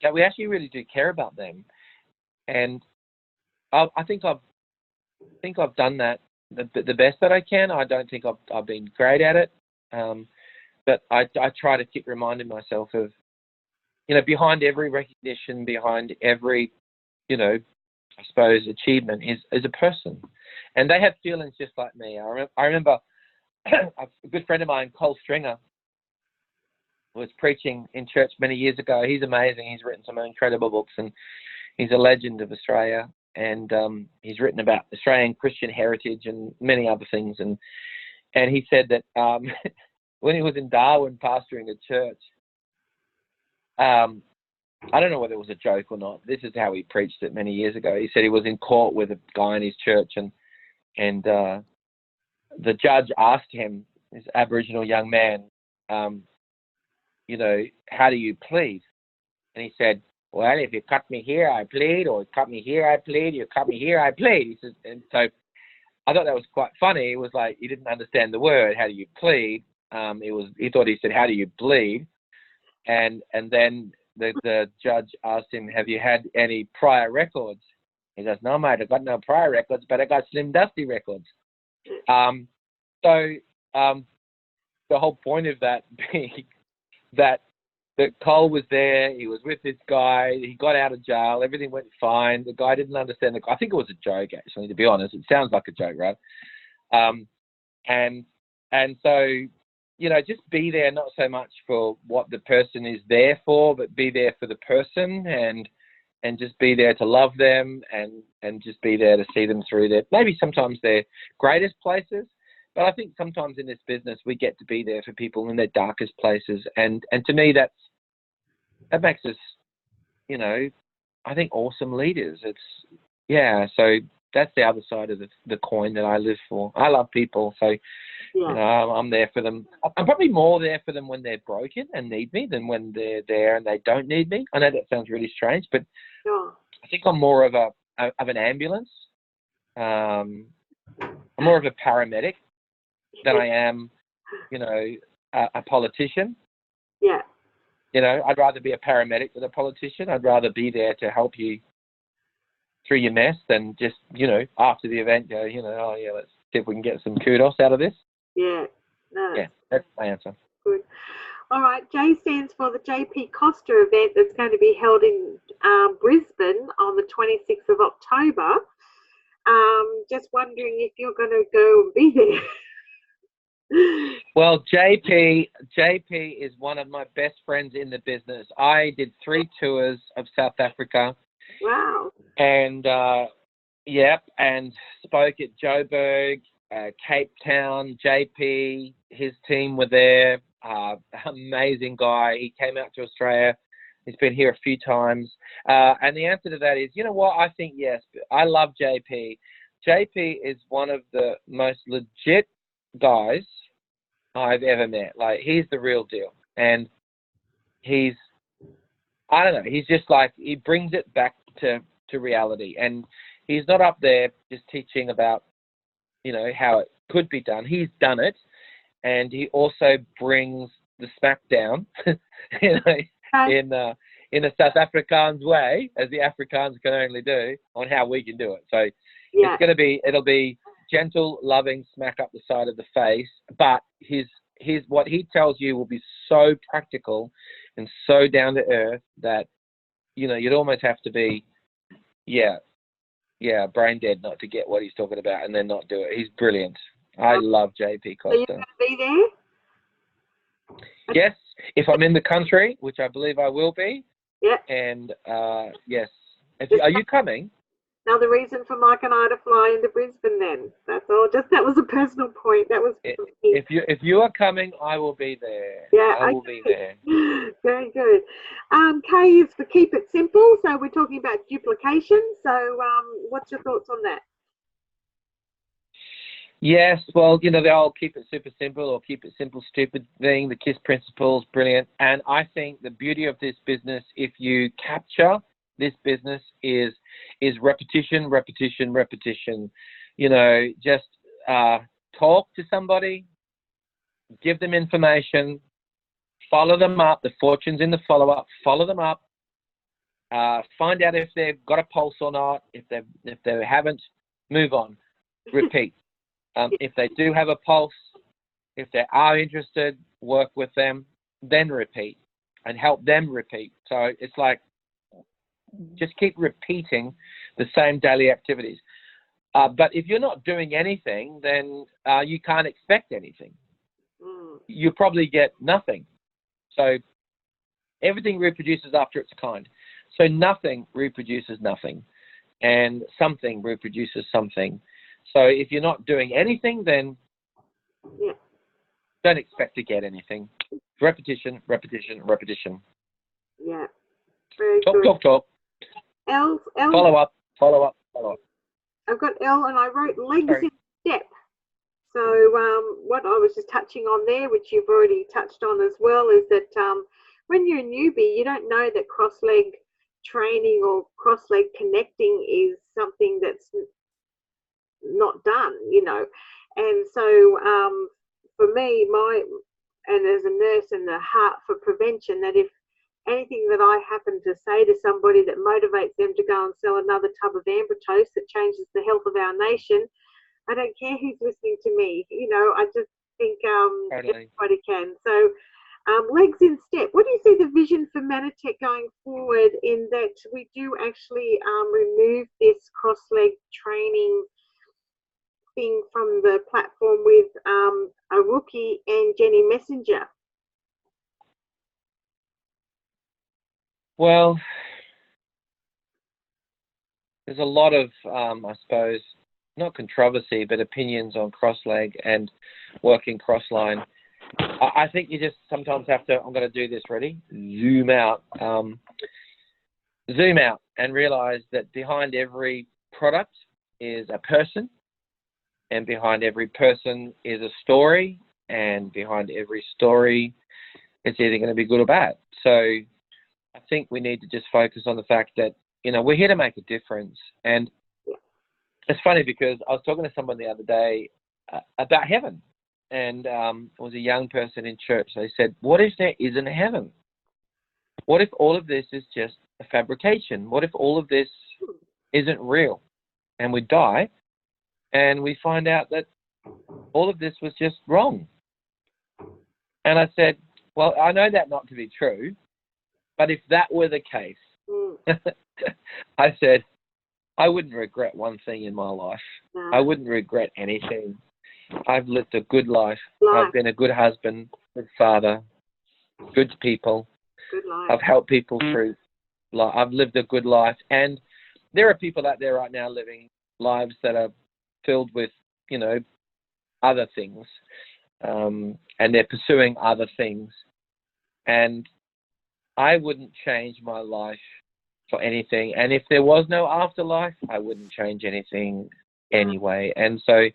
that we actually really do care about them. And I think I've done that the best that I can. I don't think I've been great at it, but I try to keep reminding myself of, you know, behind every recognition, behind every, you know, I suppose achievement is a person, and they have feelings just like me. I remember a good friend of mine, Cole Stringer, was preaching in church many years ago. He's amazing. He's written some incredible books, and he's a legend of Australia. And he's written about Australian Christian heritage and many other things. And he said that when he was in Darwin pastoring a church, I don't know whether it was a joke or not. This is how he preached it many years ago. He said he was in court with a guy in his church, and the judge asked him, this Aboriginal young man, you know, how do you plead? And he said, well, if you cut me here, I plead, or cut me here, I plead, you cut me here, I plead. He says, and so I thought that was quite funny. It was like he didn't understand the word, how do you plead? He thought he said, how do you bleed? And then the judge asked him, have you had any prior records? He goes, no, mate, I've got no prior records, but I got Slim Dusty records. So the whole point of that being that Cole was there, he was with this guy, he got out of jail, everything went fine. The guy didn't understand I think it was a joke, actually, to be honest. It sounds like a joke, right? And so, you know, just be there, not so much for what the person is there for, but be there for the person, and just be there to love them, and just be there to see them through maybe sometimes their greatest places. But I think sometimes in this business, we get to be there for people in their darkest places. And to me, that makes us, you know, I think awesome leaders. So that's the other side of the coin that I live for. I love people. So, you know, I'm there for them. I'm probably more there for them when they're broken and need me than when they're there and they don't need me. I know that sounds really strange, but I think I'm more of an ambulance. I'm more of a paramedic than I am, you know, a politician. Yeah. You know, I'd rather be a paramedic than a politician. I'd rather be there to help you through your mess than just, you know, after the event go, you know, oh yeah, let's see if we can get some kudos out of this. Yeah. No. Yeah, that's my answer. Good. All right. J stands for the JP Costa event that's going to be held in Brisbane on the 26th of October. Just wondering if you're going to go and be there. Well, JP is one of my best friends in the business. I did 3 tours of South Africa. Wow. And, and spoke at Joburg, Cape Town. JP, his team were there. Amazing guy. He came out to Australia. He's been here a few times. And the answer to that is, you know what? I think yes. I love JP. JP is one of the most legit guys I've ever met. Like, he's the real deal. And he's, I don't know, he's just like, he brings it back to reality. And he's not up there just teaching about, you know, how it could be done. He's done it. And he also brings the smackdown, you know, in a South Afrikaans way, as the Afrikaans can only do, on how we can do it. So it'll be gentle, loving smack up the side of the face, but his what he tells you will be so practical and so down to earth that, you know, you'd almost have to be, brain dead not to get what he's talking about and then not do it. He's brilliant. I love JP Costa. So you're going to be there? Yes, if I'm in the country, which I believe I will be. Yeah. And yes, are you coming? Another reason for Mike and I to fly into Brisbane then. That's all. Just that was a personal point. That was for me. If you are coming, I will be there. Yeah, I will be there. Very good. K is for keep it simple. So we're talking about duplication. So what's your thoughts on that? Yes, well, you know, the old keep it super simple or keep it simple stupid thing, the KISS principle is brilliant. And I think the beauty of this business, if you capture this business, is repetition, repetition, repetition. You know, just talk to somebody, give them information, follow them up. The fortune's in the follow-up. Follow them up. Find out if they've got a pulse or not. If they haven't, move on. Repeat. If they do have a pulse, if they are interested, work with them, then repeat and help them repeat. So it's like just keep repeating the same daily activities. But if you're not doing anything, then you can't expect anything. You probably get nothing. So everything reproduces after its kind. So nothing reproduces nothing, and something reproduces something. So if you're not doing anything, then don't expect to get anything. Repetition, repetition, repetition. Yeah. Very good. Talk. L. Follow up. I've got L and I wrote legs in step. So what I was just touching on there, which you've already touched on as well, is that when you're a newbie, you don't know that cross-leg training or cross-leg connecting is something that's not done, you know. And so for me, and as a nurse and the heart for prevention, that if anything that I happen to say to somebody that motivates them to go and sell another tub of amber toast that changes the health of our nation, I don't care who's listening to me. You know, I just think Totally. everybody can. So legs in step. What do you see the vision for Mannatech going forward, in that we do actually remove this cross-leg training thing from the platform with a rookie and Jenny Messenger? Well, there's a lot of, I suppose, not controversy, but opinions on cross-leg and working cross-line. I think you just sometimes have to, I'm going to do this, ready? Zoom out and realize that behind every product is a person, and behind every person is a story, and behind every story, it's either going to be good or bad. So I think we need to just focus on the fact that, you know, we're here to make a difference. And it's funny because I was talking to someone the other day about heaven, and it was a young person in church. They said, what if there isn't a heaven? What if all of this is just a fabrication? What if all of this isn't real? And we die and we find out that all of this was just wrong. And I said, well, I know that not to be true, but if that were the case, I said, I wouldn't regret one thing in my life. No. I wouldn't regret anything. I've lived a good life. I've been a good husband, good father, good to people. Good life. I've helped people through life. I've lived a good life. And there are people out there right now living lives that are filled with, you know, other things. And they're pursuing other things. And I wouldn't change my life for anything. And if there was no afterlife, I wouldn't change anything anyway. And so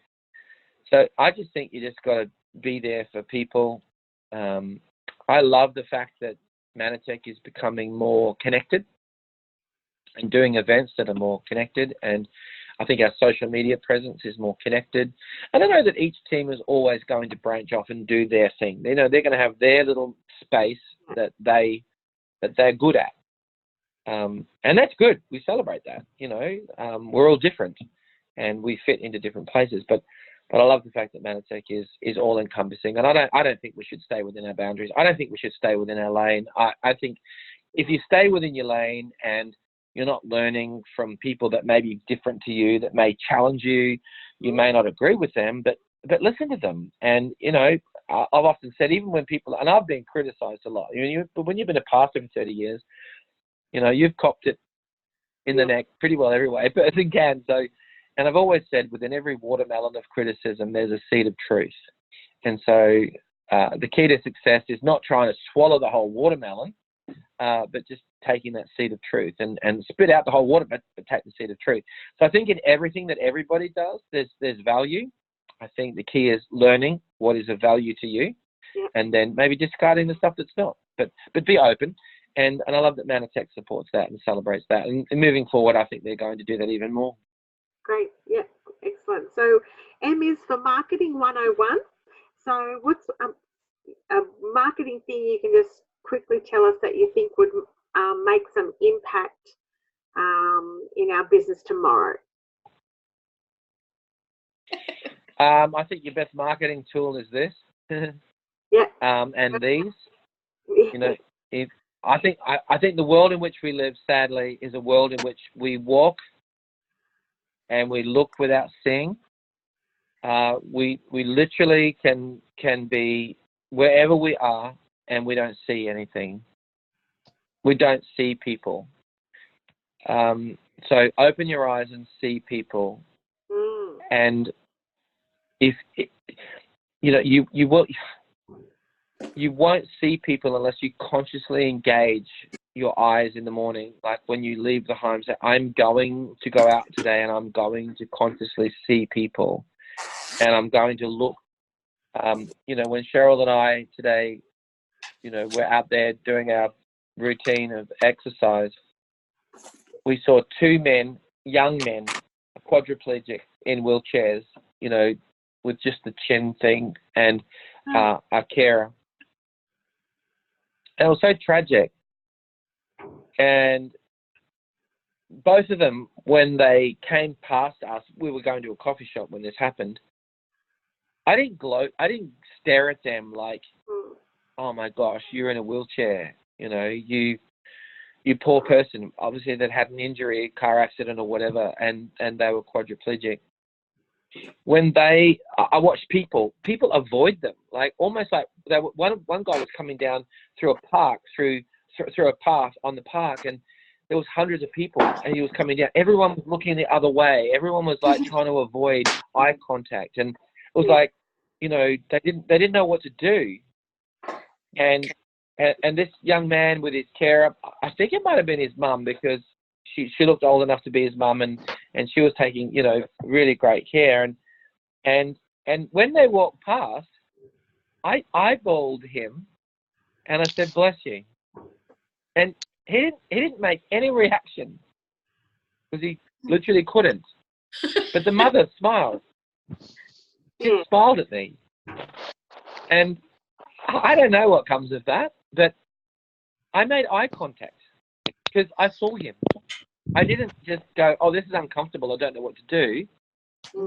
I just think you just got to be there for people. I love the fact that Mannatech is becoming more connected and doing events that are more connected. And I think our social media presence is more connected. And I know that each team is always going to branch off and do their thing. You know, they're going to have their little space that they're good at. And that's good. We celebrate that. You know, we're all different and we fit into different places. But I love the fact that Mannatech is all encompassing. And I don't think we should stay within our boundaries. I don't think we should stay within our lane. I think if you stay within your lane and you're not learning from people that may be different to you, that may challenge you, you may not agree with them, but listen to them. And, you know, I've often said, even when people, and I've been criticized a lot, but when you've been a pastor for 30 years, you know, you've copped it in the neck pretty well every way a person can. So, and I've always said within every watermelon of criticism, there's a seed of truth. And so the key to success is not trying to swallow the whole watermelon, but just taking that seed of truth and spit out the whole water, but take the seed of truth. So I think in everything that everybody does, there's value. I think the key is learning what is of value to you, and then maybe discarding the stuff that's not. But be open, and I love that Mannatech supports that and celebrates that. And moving forward, I think they're going to do that even more. Great. Yeah. Excellent. So M is for Marketing 101. So what's a marketing thing you can just quickly tell us that you think would make some impact in our business tomorrow? I think your best marketing tool is this. Yeah. And these, you know, I think the world in which we live, sadly, is a world in which we walk and we look without seeing. We literally can be wherever we are and we don't see anything. We don't see people. So open your eyes and see people. And if you know, you won't see people unless you consciously engage your eyes in the morning. Like when you leave the home, say, I'm going to go out today and I'm going to consciously see people, and I'm going to look. You know, when Cheryl and I today, you know, we're out there doing our routine of exercise, we saw two men, young men, quadriplegic in wheelchairs, you know, with just the chin thing, and our carer. And it was so tragic. And both of them, when they came past us, we were going to a coffee shop when this happened. I didn't gloat. I didn't stare at them like, oh my gosh, you're in a wheelchair. You know, you poor person. Obviously, that had an injury, a car accident or whatever, and they were quadriplegic. When I watched people avoid them, like almost like they were, one guy was coming down through a park, through a path on the park, and there was hundreds of people, and he was coming down. Everyone was looking the other way. Everyone was like trying to avoid eye contact, and it was like, you know, they didn't know what to do. And this young man with his carer, I think it might have been his mum, because she looked old enough to be his mum, and she was taking, you know, really great care. And when they walked past, I eyeballed him, and I said, "Bless you." And he didn't make any reaction because he literally couldn't. But the mother smiled. She smiled at me, and I don't know what comes of that, but I made eye contact because I saw him. I didn't just go, "Oh, this is uncomfortable. I don't know what to do."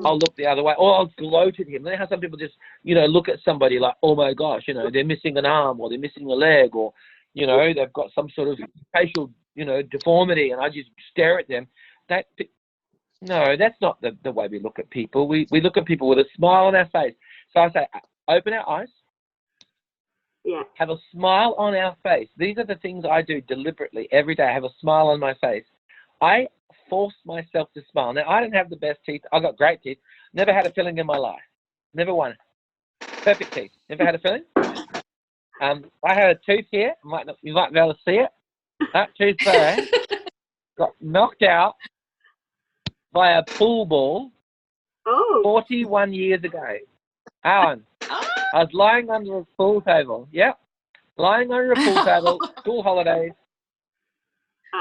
I'll look the other way, or I'll gloat at him. You know how some people just, you know, look at somebody like, "Oh my gosh, you know, they're missing an arm, or they're missing a leg, or, you know, they've got some sort of facial, you know, deformity," and I just stare at them. No, that's not the way we look at people. We look at people with a smile on our face. So I say, open our eyes. Yeah. Have a smile on our face. These are the things I do deliberately every day. I have a smile on my face. I force myself to smile. Now, I don't have the best teeth. I've got great teeth. Never had a filling in my life. Never one. Perfect teeth. Never had a filling. I had a tooth here. You might be able to see it. That tooth there got knocked out by a pool ball 41 years ago. Alan, I was lying under a pool table. Yep. Lying under a pool table, school holidays.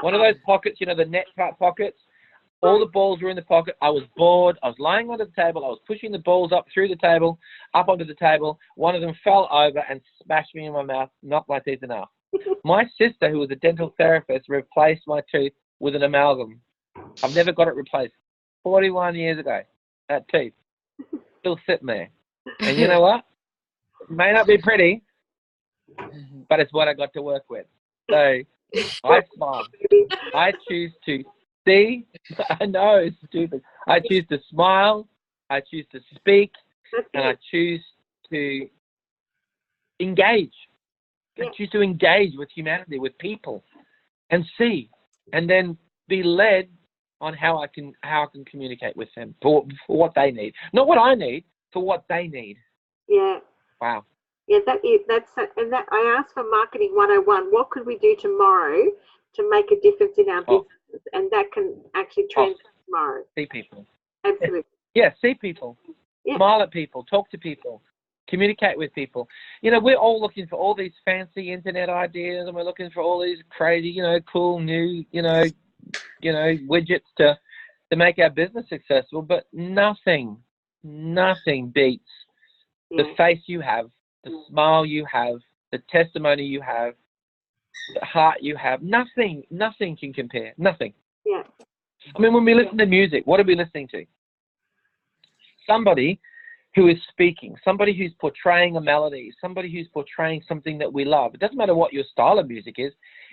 One of those pockets, you know, the net type pockets. All the balls were in the pocket. I was bored. I was lying under the table. I was pushing the balls up through the table, up onto the table. One of them fell over and smashed me in my mouth, knocked my teeth out. My sister, who was a dental therapist, replaced my tooth with an amalgam. I've never got it replaced. 41 years ago, that tooth still sitting there. And you know what? It may not be pretty, but it's what I got to work with. So I smile. I choose to see. I know it's stupid. I choose to smile. I choose to speak, and I choose to engage. I choose to engage with humanity, with people, and see. And then be led on how I can communicate with them for what they need, not what I need, for what they need. Yeah. Wow. Yeah, and that I asked for marketing 101. What could we do tomorrow to make a difference in our business? And that can actually translate tomorrow. See people. Absolutely. Yeah, see people. Yeah. Smile at people. Talk to people. Communicate with people. You know, we're all looking for all these fancy internet ideas, and we're looking for all these crazy, you know, cool new, widgets to make our business successful. But nothing beats the face you have, the smile you have, the testimony you have, the heart you have. Nothing can compare. Nothing. Yeah. I mean, when we listen to music, what are we listening to? Somebody who is speaking, somebody who's portraying a melody, somebody who's portraying something that we love. It doesn't matter what your style of music is.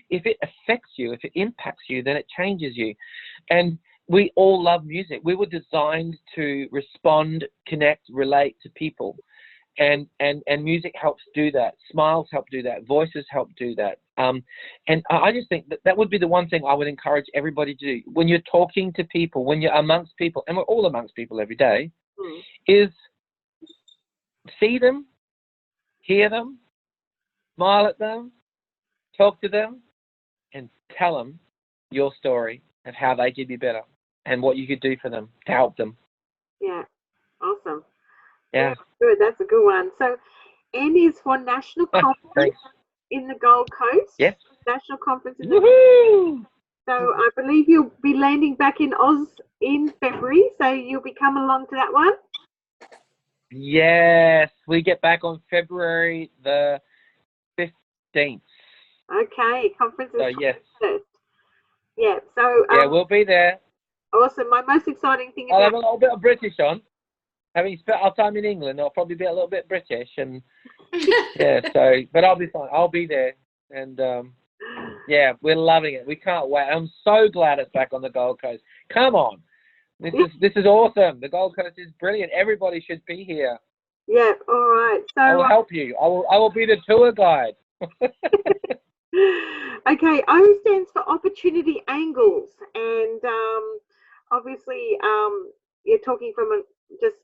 If it affects you, if it impacts you, then it changes you. And we all love music. We were designed to respond, connect, relate to people. And music helps do that. Smiles help do that. Voices help do that. And I just think that would be the one thing I would encourage everybody to do when you're talking to people, when you're amongst people, and we're all amongst people every day, is see them, hear them, smile at them, talk to them, and tell them your story of how they could be better and what you could do for them to help them. Yeah, awesome. Yeah. Good, that's a good one. So, N is for National Conference in the Gold Coast. Yes. National Conference in the Woohoo! So, I believe you'll be landing back in Oz in February, so you'll be coming along to that one? Yes, we get back on February the 15th. Okay, conference is So, yes. 21st. Yeah, so... yeah, we'll be there. Awesome. My most exciting thing I'll about... have a little bit of British on. Having spent our time in England, I'll probably be a little bit British, and yeah. So, but I'll be fine. I'll be there, and yeah, we're loving it. We can't wait. I'm so glad it's back on the Gold Coast. Come on, this is awesome. The Gold Coast is brilliant. Everybody should be here. Yeah. All right. So I will help you. I will be the tour guide. Okay. O stands for opportunity angles, and obviously, you're talking from just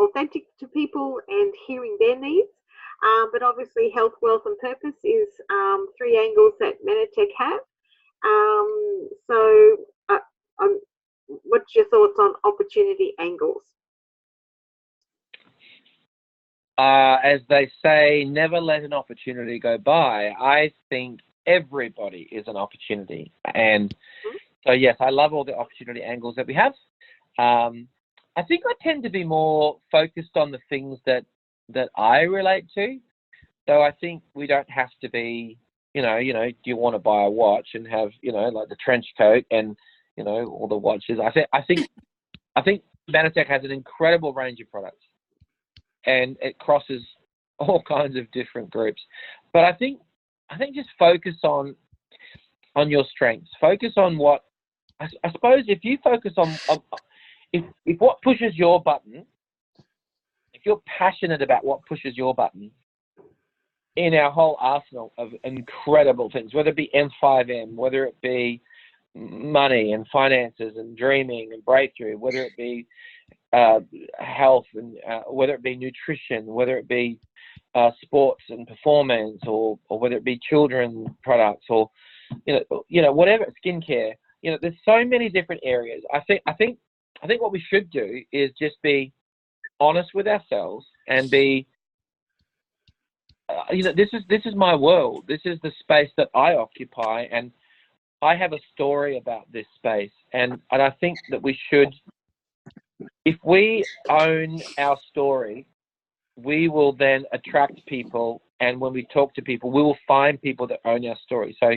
authentic to people and hearing their needs. But obviously, health, wealth, and purpose is 3 angles that Mannatech have. So, what's your thoughts on opportunity angles? As they say, never let an opportunity go by. I think everybody is an opportunity. And so, yes, I love all the opportunity angles that we have. I think I tend to be more focused on the things that I relate to. So I think we don't have to be, do you want to buy a watch and have, like the trench coat and, all the watches. I think Mannatech has an incredible range of products, and it crosses all kinds of different groups. But I think just focus on your strengths. Focus on what I suppose if you focus on if what pushes your button, if you're passionate about what pushes your button in our whole arsenal of incredible things, whether it be M5M, whether it be money and finances and dreaming and breakthrough, whether it be health and whether it be nutrition, whether it be sports and performance, or whether it be children products, or whatever, skincare. There's so many different areas. I think what we should do is just be honest with ourselves and be this is my world. This is the space that I occupy, and I have a story about this space, and I think that we should, if we own our story, we will then attract people, and when we talk to people, we will find people that own our story. So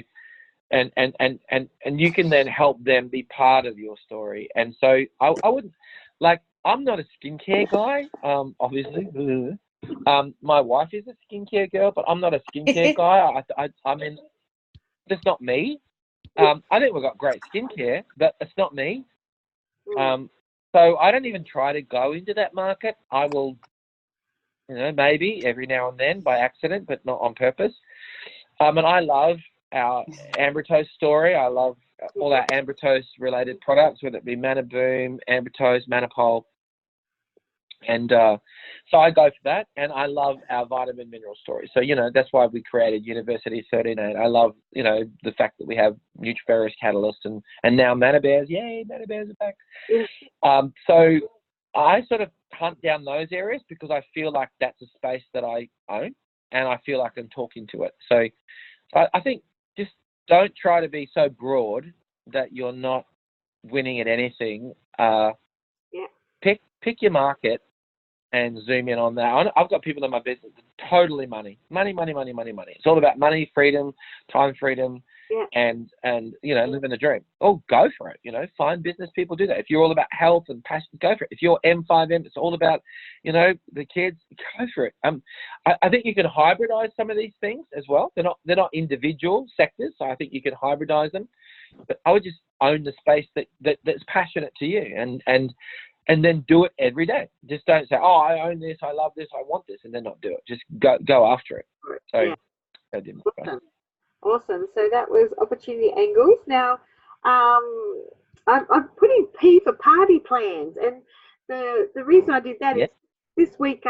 and you can then help them be part of your story. And so I wouldn't, like, I'm not a skincare guy, obviously. My wife is a skincare girl, but I'm not a skincare guy. I mean, that's not me. I think we've got great skincare, but it's not me. So I don't even try to go into that market. I will, maybe every now and then by accident, but not on purpose. And I love our Ambrito story. I love all our Ambrotose related products, whether it be Mannaboom, Ambrotose, Mannapol. And so I go for that, and I love our vitamin mineral story. So, that's why we created University 138. I love, the fact that we have Nutriferous Catalyst and now Mannabears. Yay, Mannabears are back. So I sort of hunt down those areas because I feel like that's a space that I own, and I feel like I'm talking to it. So I think just don't try to be so broad that you're not winning at anything. Pick your market and zoom in on that. I've got people in my business that totally money. It's all about money, freedom, time freedom, and living the dream. Oh, go for it. Find business people do that. If you're all about health and passion, go for it. If you're M5M, it's all about the kids. Go for it. I think you can hybridize some of these things as well. They're not individual sectors, so I think you can hybridize them. But I would just own the space that's passionate to you, and then do it every day. Just don't say, "Oh, I own this, I love this, I want this," and then not do it. Just go after it. So, Awesome. So that was opportunity angles. Now, I'm putting P for party plans, and the reason I did that is this week,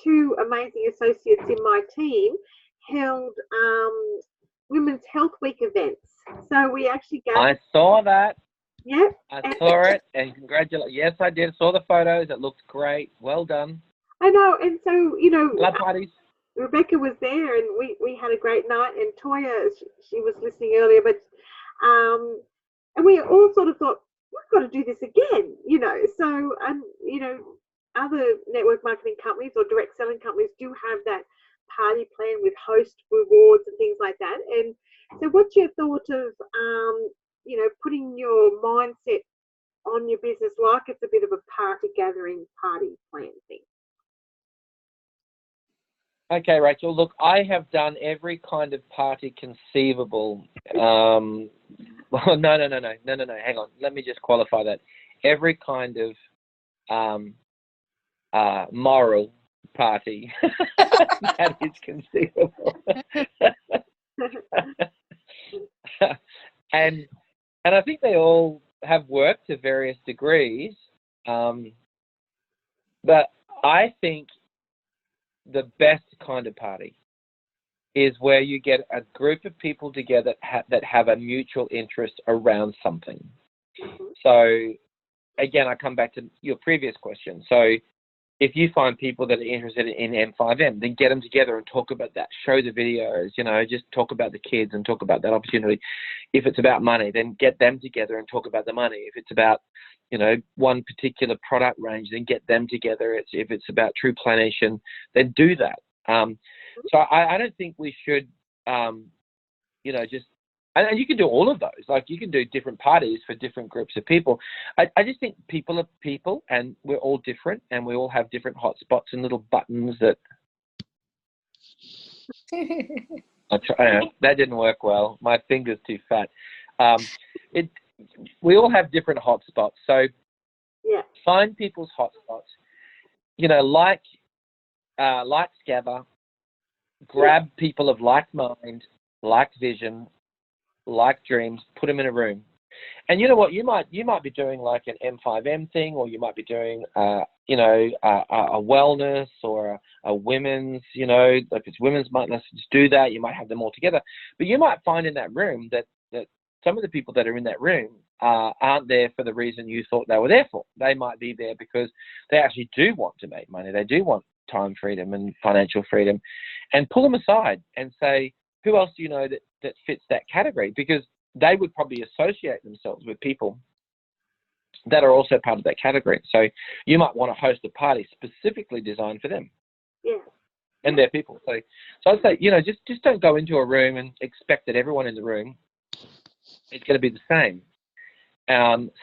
two amazing associates in my team held Women's Health Week events. So we actually I saw that. Yeah. I saw it, and congratulations. Yes, I did. Saw the photos. It looked great. Well done. I know, and so Love parties. Rebecca was there, and we had a great night. And Toya, she was listening earlier, but and we all sort of thought we've got to do this again, So other network marketing companies or direct selling companies do have that party plan with host rewards and things like that. And so, what's your thought of putting your mindset on your business like it's a bit of a party gathering, party plan thing? Okay, Rachel, look, I have done every kind of party conceivable. No, hang on. Let me just qualify that. Every kind of moral party that is conceivable. And I think they all have worked to various degrees. But I think the best kind of party is where you get a group of people together that have a mutual interest around something. So, again, I come back to your previous question. So, if you find people that are interested in M5M, then get them together and talk about that. Show the videos, just talk about the kids and talk about that opportunity. If it's about money, then get them together and talk about the money. If it's about, one particular product range, then get them together. If it's about true planation, then do that. So I don't think we should, just, and you can do all of those. Like you can do different parties for different groups of people. I just think people are people, and we're all different, and we all have different hot spots and little buttons that. That didn't work well. My finger's too fat. We all have different hot spots. So find people's hot spots. Like Scabber, grab people of like mind, like vision, like dreams, put them in a room. And you know what? You might be doing like an M5M thing, or you might be doing a wellness or a women's, if it's women's month, let's just do that. You might have them all together. But you might find in that room that some of the people that are in that room aren't there for the reason you thought they were there for. They might be there because they actually do want to make money. They do want time freedom and financial freedom, and pull them aside and say, who else do you know that fits that category? Because they would probably associate themselves with people that are also part of that category. So you might want to host a party specifically designed for them. Yeah. And their people. So I'd say, just don't go into a room and expect that everyone in the room is going to be the same.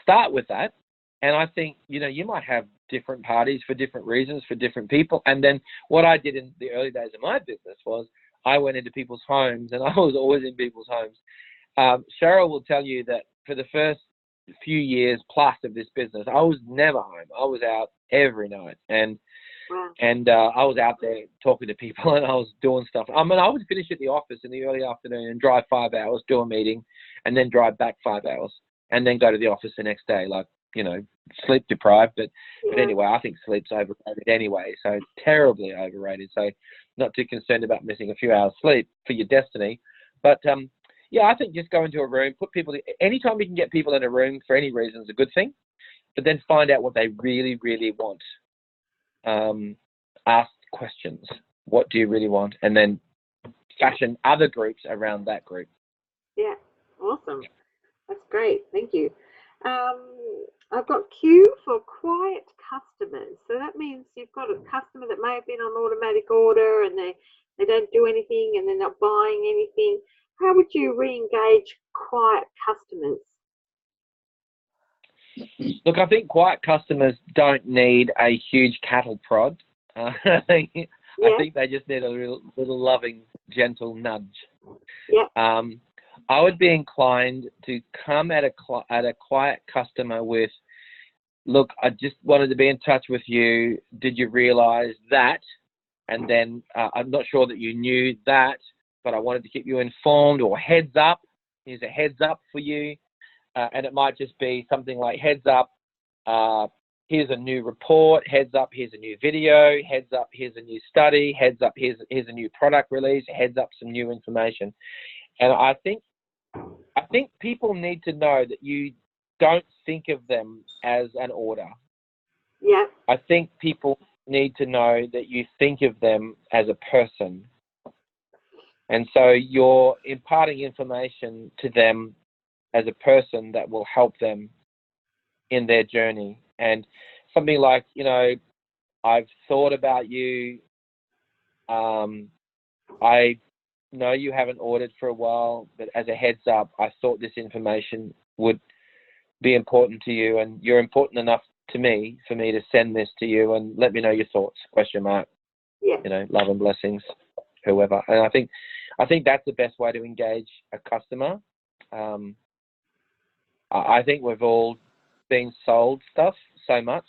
Start with that. And I think, you might have different parties for different reasons, for different people. And then what I did in the early days of my business was I went into people's homes, and I was always in people's homes. Cheryl will tell you that for the first few years plus of this business, I was never home. I was out every night. And Wow. And I was out there talking to people, and I was doing stuff. I mean, I would finish at the office in the early afternoon and drive 5 hours, do a meeting, and then drive back 5 hours, and then go to the office the next day, like, you know, sleep deprived. But anyway, I think sleep's overrated anyway, so it's terribly overrated. So not too concerned about missing a few hours sleep for your destiny. But yeah, I think just go into a room, put people, anytime you can get people in a room for any reason is a good thing, but then find out what they really, really want. Ask questions. What do you really want? And then fashion other groups around that group. Yeah, awesome. That's great. Thank you. I've got Q for quiet customers. So that means you've got a customer that may have been on automatic order and they don't do anything and they're not buying anything. How would you re-engage quiet customers? Look, I think quiet customers don't need a huge cattle prod. I think they just need a little loving, gentle nudge. Yeah. I would be inclined to come at a quiet customer with, look, I just wanted to be in touch with you. Did you realise that? And then I'm not sure that you knew that, but I wanted to keep you informed, or heads up. Here's a heads up for you. And it might just be something like, heads up, here's a new report, heads up, here's a new video, heads up, here's a new study, heads up, here's a new product release, heads up, some new information. And I think people need to know that you don't think of them as an order. Yeah. I think people need to know that you think of them as a person. And so you're imparting information to them as a person that will help them in their journey. And something like, you know, I've thought about you. I know you haven't ordered for a while, but as a heads up, I thought this information would be important to you, and you're important enough to me for me to send this to you, and let me know your thoughts, ? Yeah. You know, love and blessings, whoever. And I think that's the best way to engage a customer. I think we've all been sold stuff so much,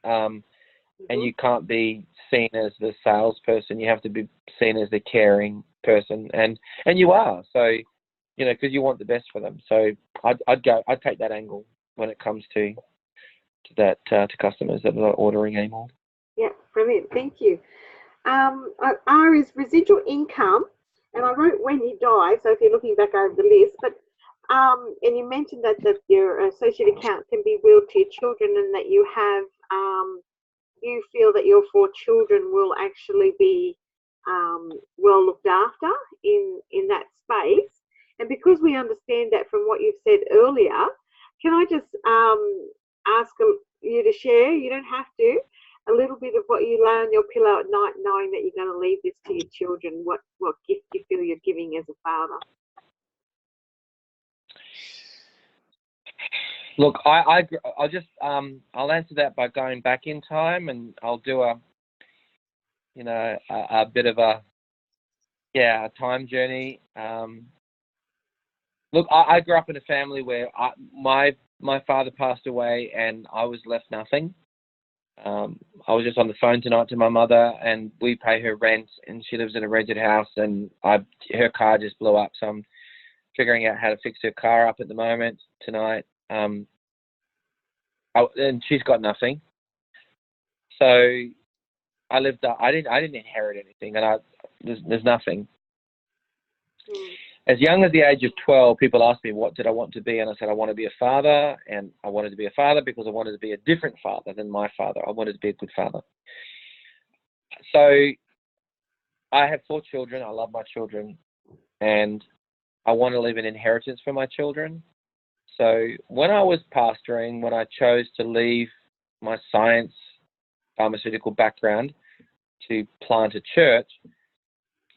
and you can't be seen as the salesperson. You have to be seen as the caring person, and you are. So, you know, because you want the best for them. So I'd take that angle when it comes to to customers that are not ordering anymore. Yeah, brilliant. Thank you. R is residual income, and I wrote when you die. So if you're looking back over the list, but and you mentioned that your associate account can be willed to your children, and that you have you feel that your 4 children will actually be well looked after in that space. And because we understand that from what you've said earlier, can I just ask you to share? You don't have to. A little bit of what you lay on your pillow at night, knowing that you're going to leave this to your children. What gift you feel you're giving as a father? Look, I'll just I'll answer that by going back in time, and I'll do a bit of a time journey. Look, I grew up in a family where my father passed away and I was left nothing. I was just on the phone tonight to my mother, and we pay her rent, and she lives in a rented house, and her car just blew up, so I'm figuring out how to fix her car up at the moment tonight. And she's got nothing, so I didn't inherit anything, and there's nothing. As young as the age of 12, people asked me what did I want to be, and I said I want to be a father, and I wanted to be a father because I wanted to be a different father than my father. I wanted to be a good father. So I have 4 children. I love my children, and I want to leave an inheritance for my children. So when I was pastoring, when I chose to leave my science pharmaceutical background to plant a church,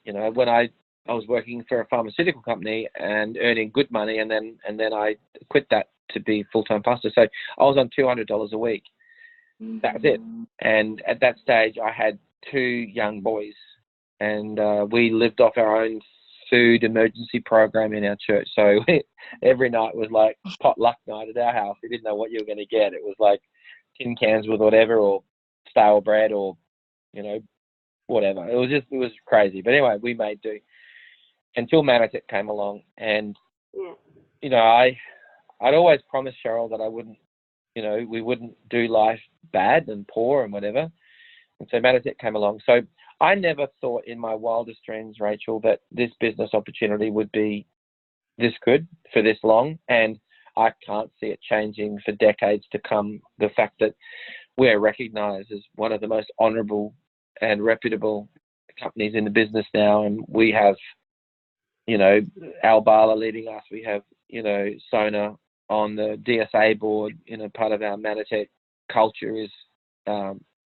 you know, when I was working for a pharmaceutical company and earning good money, and then I quit that to be full-time pastor. So I was on $200 a week. That was it. And at that stage, I had 2 young boys, and we lived off our own food emergency program in our church. So every night was like potluck night at our house. We didn't know what you were going to get. It was like tin cans with whatever, or stale bread, or whatever. It was crazy. But anyway, we made do until Mannatech came along, and I'd always promised Cheryl that I wouldn't, we wouldn't do life bad and poor and whatever. And so Mannatech came along. So I never thought in my wildest dreams, Rachel, that this business opportunity would be this good for this long. And I can't see it changing for decades to come. The fact that we're recognised as one of the most honourable and reputable companies in the business now, and we have, Albala leading us. We have, Sona on the DSA board. Part of our Mannatech culture is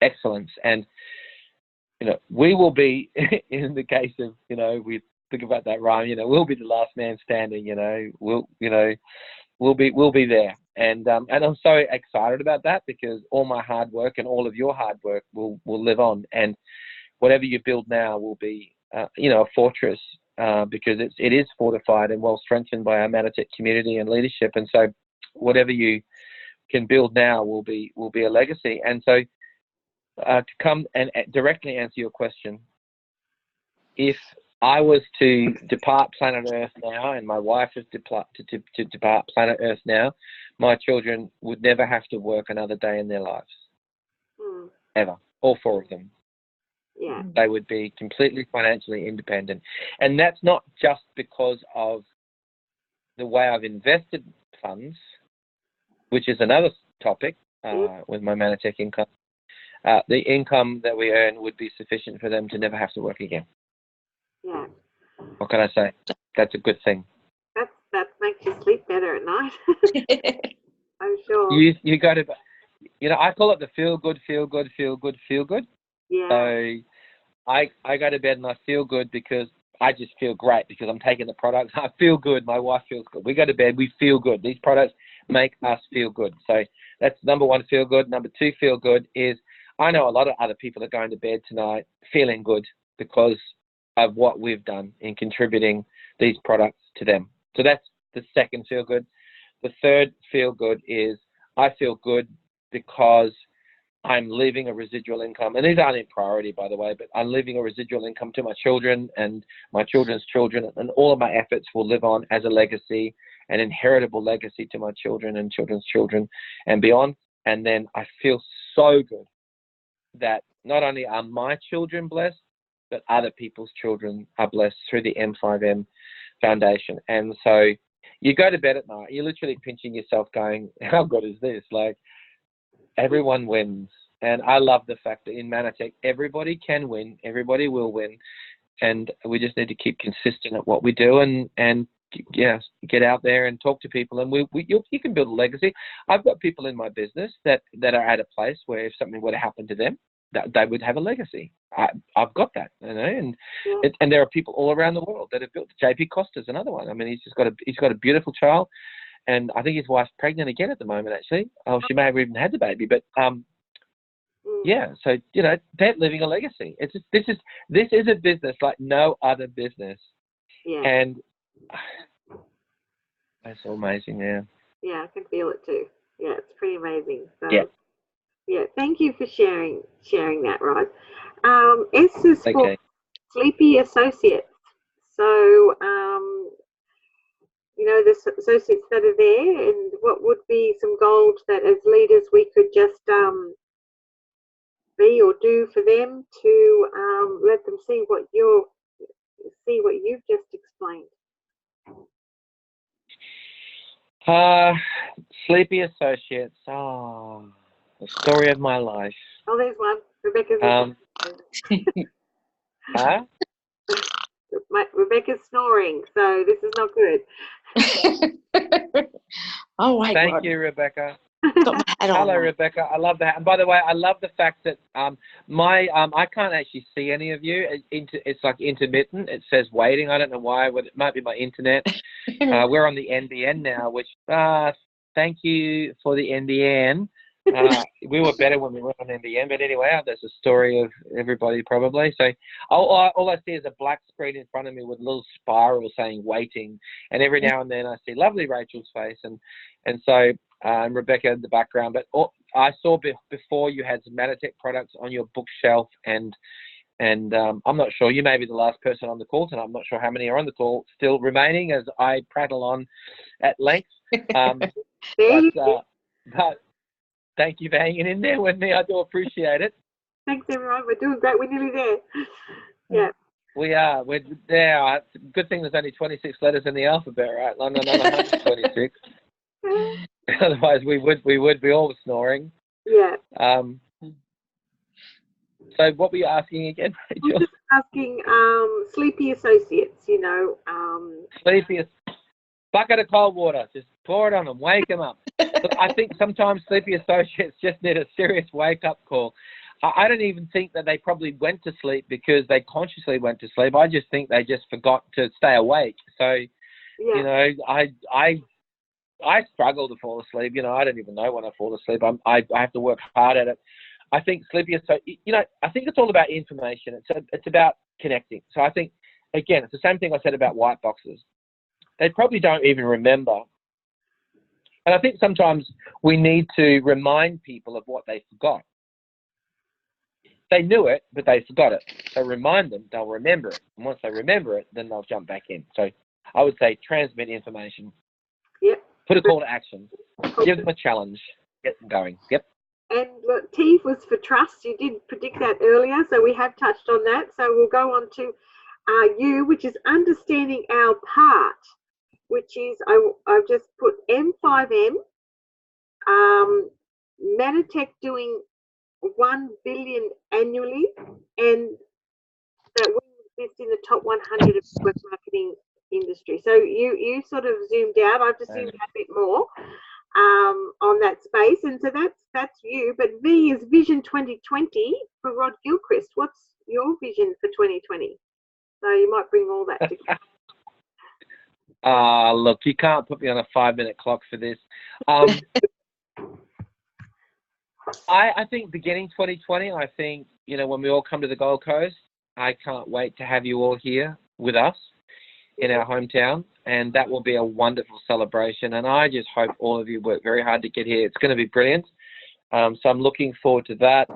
excellence, and we will be in the case of we think about that rhyme. We'll be the last man standing. We'll be there, and I'm so excited about that because all my hard work and all of your hard work will live on, and whatever you build now will be a fortress because it is fortified and well strengthened by our Mannatech community and leadership, and so whatever you can build now will be a legacy. And so to come and directly answer your question, if I was to depart planet Earth now, and my wife was to depart planet Earth now, my children would never have to work another day in their lives, ever. All four of them. Yeah. They would be completely financially independent, and that's not just because of the way I've invested funds, which is another topic with my Mannatech income. The income that we earn would be sufficient for them to never have to work again. Yeah. What can I say? That's a good thing. That makes you sleep better at night. I'm sure. You go to, I call it the feel good. Yeah. So I go to bed and I feel good because I just feel great because I'm taking the products. I feel good. My wife feels good. We go to bed, we feel good. These products make us feel good. So that's number one, feel good. Number two, feel good is I know a lot of other people are going to bed tonight feeling good because of what we've done in contributing these products to them. So that's the second feel good. The third feel good is I feel good because I'm leaving a residual income. And these aren't in priority, by the way, but I'm leaving a residual income to my children and my children's children, and all of my efforts will live on as a legacy, an inheritable legacy to my children and children's children and beyond. And then I feel so good that not only are my children blessed, but other people's children are blessed through the M5M Foundation. And so you go to bed at night, you're literally pinching yourself going, how good is this? Like, everyone wins. And I love the fact that in Mannatech, everybody can win, everybody will win. And we just need to keep consistent at what we do and get out there and talk to people. And you can build a legacy. I've got people in my business that are at a place where if something were to happen to them, that they would have a legacy. I've got that, and there are people all around the world that have built. JP Costa's another one. I mean, he's got a beautiful child, and I think his wife's pregnant again at the moment. Actually, she may have even had the baby. But so they're living a legacy. This is a business like no other business, and that's amazing. Yeah, I can feel it too. Yeah, it's pretty amazing. So. Yeah, thank you for sharing that, Rod. S is for okay. Sleepy Associates. So, the associates that are there, and what would be some goals that as leaders we could just be or do for them to let them see what you've just explained. Sleepy Associates. Oh, the story of my life. Oh, there's one. Rebecca's. Huh? Rebecca's snoring, so this is not good. Oh, wait, Thank you, Rebecca. Got my hat on. Hello, Rebecca. I love that. And by the way, I love the fact that I can't actually see any of you. It's like intermittent. It says waiting. I don't know why. But it might be my internet. We're on the NBN now, which thank you for the NBN. We were better when we were on NBN, but anyway, that's a story of everybody probably. So all I see is a black screen in front of me with a little spiral saying waiting, and every now and then I see lovely Rachel's face and so Rebecca in the background. But I saw before you had some Mannatech products on your bookshelf, and I'm not sure, you may be the last person on the call tonight. I'm not sure how many are on the call still remaining as I prattle on at length. But thank you for hanging in there with me. I do appreciate it. Thanks, everyone. We're doing great. We're nearly there. Yeah. We are. We're there. It's a good thing there's only 26 letters in the alphabet, right? No, 126. Otherwise, we would be all snoring. Yeah. So what were you asking again, Rachel? I'm just asking Sleepy Associates, Sleepy, bucket of cold water. Just pour it on them. Wake them up. Look, I think sometimes Sleepy Associates just need a serious wake-up call. I don't even think that they probably went to sleep because they consciously went to sleep. I just think they just forgot to stay awake. So, yeah. I struggle to fall asleep. I don't even know when I fall asleep. I have to work hard at it. I think Sleepy, so I think it's all about information. It's about connecting. So I think, again, it's the same thing I said about white boxes. They probably don't even remember. And I think sometimes we need to remind people of what they forgot. They knew it, but they forgot it. So remind them, they'll remember it. And once they remember it, then they'll jump back in. So I would say transmit information. Yep. Put a call to action. Give them a challenge. Get them going. Yep. And look, T was for trust. You did predict that earlier, so we have touched on that. So we'll go on to U, which is understanding our part, which is, I've just put M5M, Mannatech doing 1 billion annually, and that we exist in the top 100 of network marketing industry. So you sort of zoomed out. I've just zoomed out a bit more on that space, and so that's you. But V is Vision 2020 for Rod Gilchrist. What's your vision for 2020? So you might bring all that together. Look, you can't put me on a 5-minute clock for this. I think beginning 2020, I think, when we all come to the Gold Coast, I can't wait to have you all here with us in our hometown, and that will be a wonderful celebration. And I just hope all of you work very hard to get here. It's going to be brilliant. So I'm looking forward to that.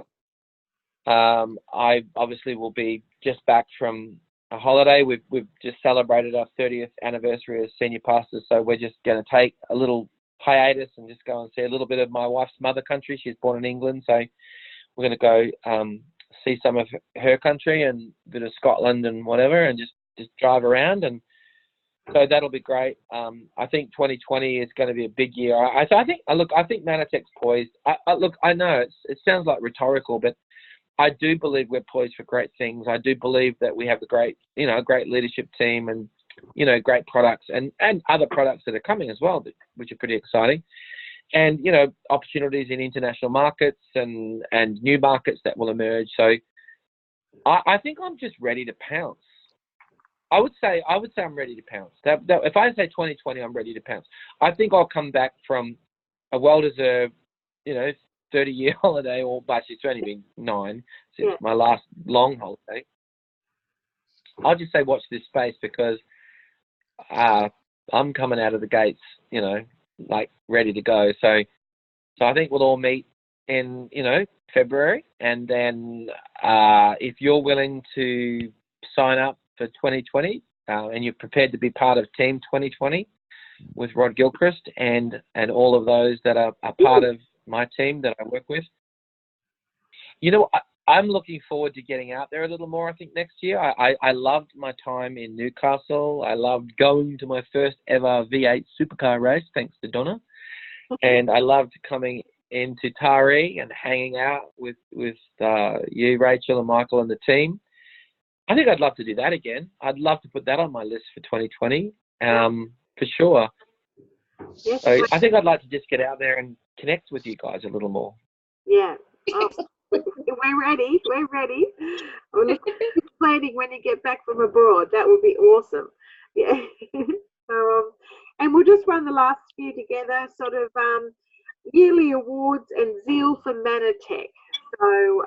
I obviously will be just back from a holiday. We've just celebrated our 30th anniversary as senior pastors, so we're just going to take a little hiatus and just go and see a little bit of my wife's mother country. She's born in England, so we're going to go see some of her country and a bit of Scotland and whatever, and just drive around. And so that'll be great. I think 2020 is going to be a big year. I think Mannatech's poised. I know it sounds like rhetorical, but I do believe we're poised for great things. I do believe that we have a great leadership team, and great products and other products that are coming as well, which are pretty exciting. And, opportunities in international markets and new markets that will emerge. So I think I'm just ready to pounce. I would say I'm ready to pounce. That if I say 2020, I'm ready to pounce. I think I'll come back from a well-deserved, 30-year holiday, or actually it's only been 9 since my last long holiday. I'll just say watch this space, because I'm coming out of the gates, ready to go. So I think we'll all meet in, February, and then if you're willing to sign up for 2020 and you're prepared to be part of Team 2020 with Rod Gilchrist and all of those that are part of my team that I work with, I'm looking forward to getting out there a little more, I think, next year. I loved my time in Newcastle. I loved going to my first ever V8 supercar race, thanks to Donna. And I loved coming into Taree and hanging out with you, Rachel, and Michael and the team. I think I'd love to do that again. I'd love to put that on my list for 2020, for sure. Yes, So I think I'd like to just get out there and connect with you guys a little more. Yeah. Oh, we're ready. We're ready. We're looking at planning when you get back from abroad. That would be awesome. Yeah. So, and we'll just run the last few together, sort of yearly awards and zeal for Mannatech. So,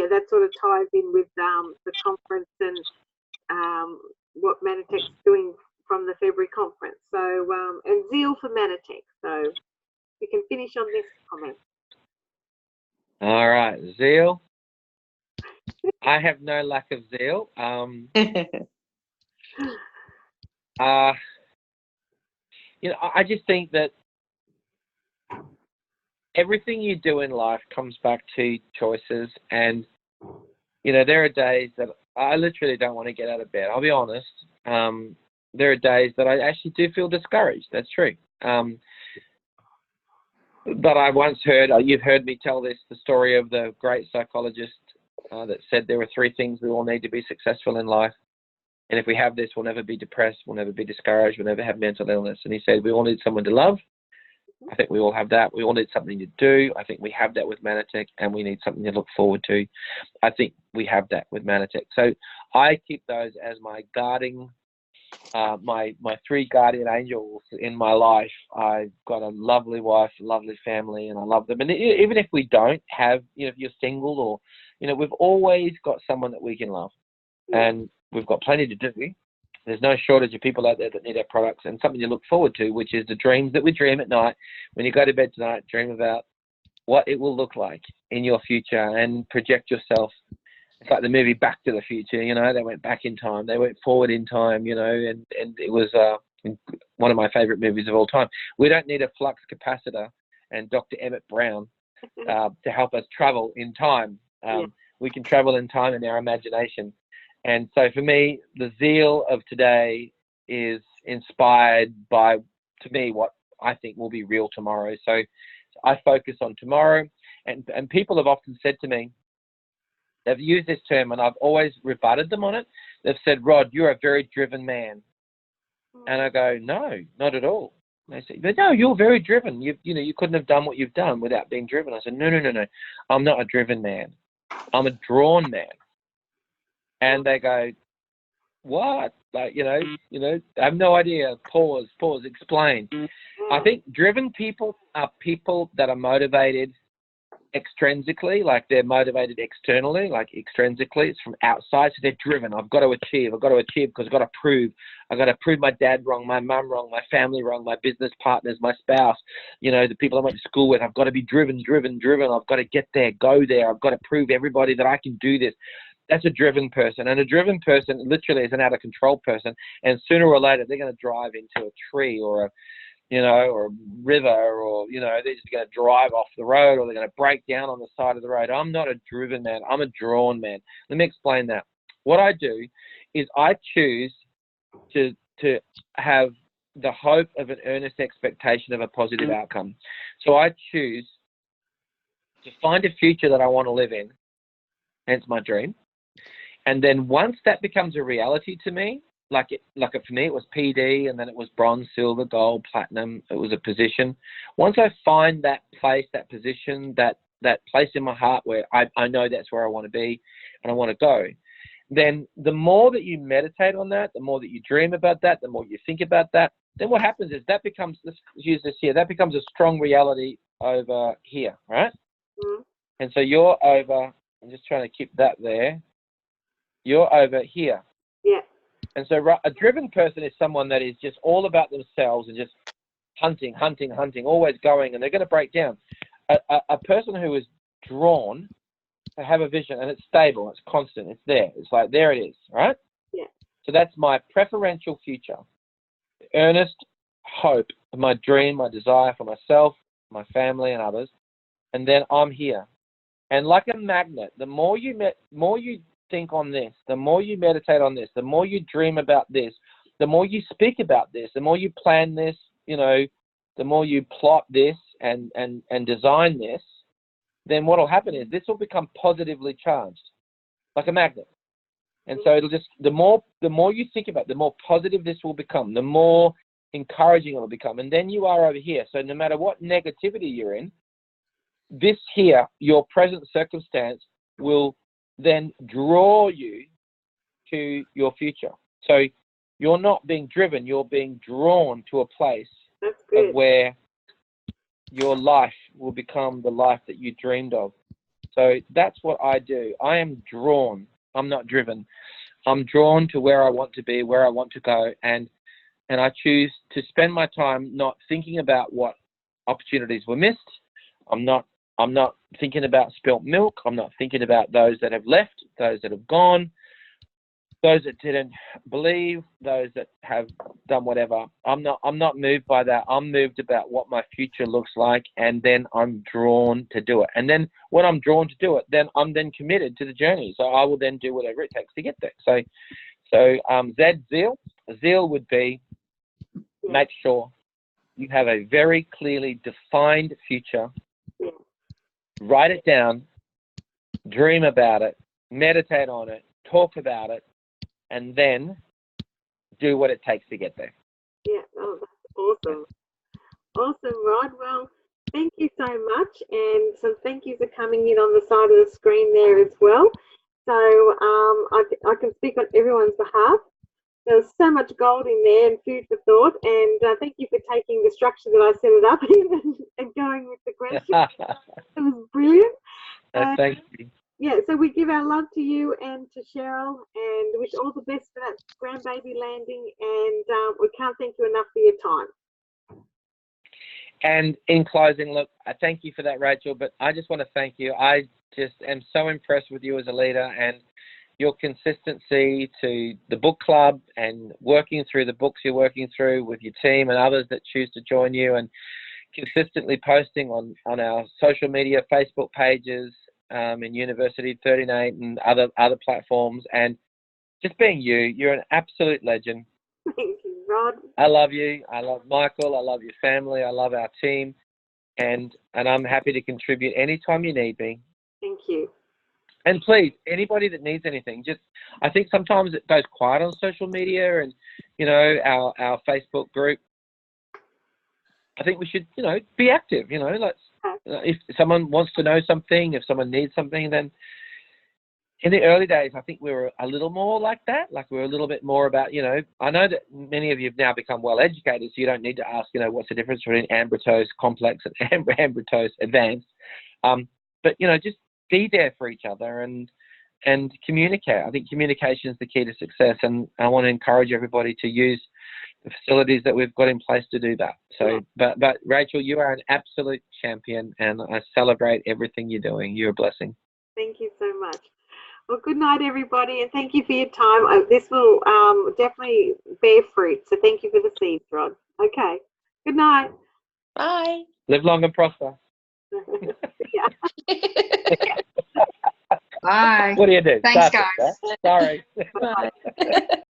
that sort of ties in with the conference and what Mannatech's doing from the February conference. So, and zeal for Mannatech. So we can finish on this comment. All right, zeal. I have no lack of zeal. I just think that everything you do in life comes back to choices. And, there are days that I literally don't want to get out of bed. I'll be honest. There are days that I actually do feel discouraged. That's true. But I once heard, you've heard me tell the story of the great psychologist that said there were 3 things we all need to be successful in life. And if we have this, we'll never be depressed, we'll never be discouraged, we'll never have mental illness. And he said, we all need someone to love. I think we all have that. We all need something to do. I think we have that with Mannatech, and we need something to look forward to. I think we have that with Mannatech. So I keep those as my guarding, my 3 guardian angels in my life. I've got a lovely wife, a lovely family, and I love them. And even if we don't have, if you're single or, we've always got someone that we can love. And we've got plenty to do. There's no shortage of people out there that need our products, and something to look forward to, which is the dreams that we dream at night. When you go to bed tonight, dream about what it will look like in your future and project yourself. It's like the movie Back to the Future, they went back in time, they went forward in time, and it was one of my favorite movies of all time. We don't need a flux capacitor and Dr. Emmett Brown to help us travel in time. We can travel in time in our imagination. And so for me, the zeal of today is inspired by, to me, what I think will be real tomorrow. So I focus on tomorrow. And people have often said to me, they've used this term, and I've always rebutted them on it. They've said, Rod, you're a very driven man. And I go, no, not at all. And they say, but no, you're very driven. You couldn't have done what you've done without being driven. I said, no. I'm not a driven man. I'm a drawn man. And they go, what? Like, I have no idea. Pause, explain. I think driven people are people that are motivated extrinsically, like they're motivated externally, like extrinsically, it's from outside. So they're driven. I've got to achieve because I've got to prove. I've got to prove my dad wrong, my mum wrong, my family wrong, my business partners, my spouse, the people I went to school with. I've got to be driven. I've got to get there, go there. I've got to prove everybody that I can do this. That's a driven person. And a driven person literally is an out of control person. And sooner or later, they're going to drive into a tree or a river, or, they're just going to drive off the road, or they're going to break down on the side of the road. I'm not a driven man. I'm a drawn man. Let me explain that. What I do is I choose to have the hope of an earnest expectation of a positive outcome. So I choose to find a future that I want to live in, hence my dream. And then once that becomes a reality to me, for me, it was PD, and then it was bronze, silver, gold, platinum. It was a position. Once I find that place, that position, that place in my heart where I know that's where I want to be and I want to go, then the more that you meditate on that, the more that you dream about that, the more you think about that, then what happens is that becomes, let's use this here, that becomes a strong reality over here, right? Mm-hmm. And so you're over, I'm just trying to keep that there. You're over here. Yeah. And so a driven person is someone that is just all about themselves and just hunting, always going, and they're going to break down. A person who is drawn to have a vision, and it's stable, it's constant, it's there. It's like, there it is, right? Yeah. So that's my preferential future. Earnest hope, my dream, my desire for myself, my family, and others. And then I'm here. And like a magnet, the more you think on this, the more you meditate on this, the more you dream about this, the more you speak about this, the more you plan this, the more you plot this and design this, then what will happen is this will become positively charged, like a magnet. And so it'll just, the more you think about it, the more positive this will become, the more encouraging it will become. And then you are over here. So no matter what negativity you're in, this here, your present circumstance, will then draw you to your future. So you're not being driven, you're being drawn to a place of where your life will become the life that you dreamed of. So that's what I do. I am drawn. I'm not driven. I'm drawn to where I want to be, where I want to go, and I choose to spend my time not thinking about what opportunities were missed. I'm not I'm not thinking about spilt milk. I'm not thinking about those that have left, those that have gone, those that didn't believe, those that have done whatever. I'm not moved by that. I'm moved about what my future looks like, and then I'm drawn to do it. And then when I'm drawn to do it, then I'm then committed to the journey. So I will then do whatever it takes to get there. So Z, zeal would be make sure you have a very clearly defined future. Write it down, dream about it, meditate on it, talk about it, and then do what it takes to get there. Yeah, oh, that's awesome. Awesome, Rod. Well, thank you so much, and some thank yous are coming in on the side of the screen there as well. So I can speak on everyone's behalf. There's so much gold in there and food for thought, and thank you for taking the structure that I set it up in and going with the questions. It was brilliant. Thank you. Yeah, so we give our love to you and to Cheryl, and wish all the best for that grandbaby landing, and we can't thank you enough for your time. And in closing, look, I thank you for that, Rachel, but I just want to thank you. I just am so impressed with you as a leader, and your consistency to the book club and working through the books you're working through with your team and others that choose to join you, and consistently posting on our social media, Facebook pages, in University 38 and other platforms, and just being you. You're an absolute legend. Thank you, Rod. I love you. I love Michael. I love your family. I love our team, and I'm happy to contribute anytime you need me. Thank you. And please, anybody that needs anything, I think sometimes it goes quiet on social media and, our Facebook group. I think we should, be active, if someone wants to know something, if someone needs something, then in the early days, I think we were a little more like that. Like we were a little bit more about, I know that many of you have now become well educated, so you don't need to ask, what's the difference between ambitose complex and ambitose advanced. But, just be there for each other and communicate. I think communication is the key to success, and I want to encourage everybody to use the facilities that we've got in place to do that. So, but Rachel, you are an absolute champion, and I celebrate everything you're doing. You're a blessing. Thank you so much. Well, good night, everybody, and thank you for your time. This will definitely bear fruit, so thank you for the seeds, Rod. Okay, good night. Bye. Live long and prosper. Yeah. Bye. What do you do? Thanks, Start guys. it, right? Sorry. Bye.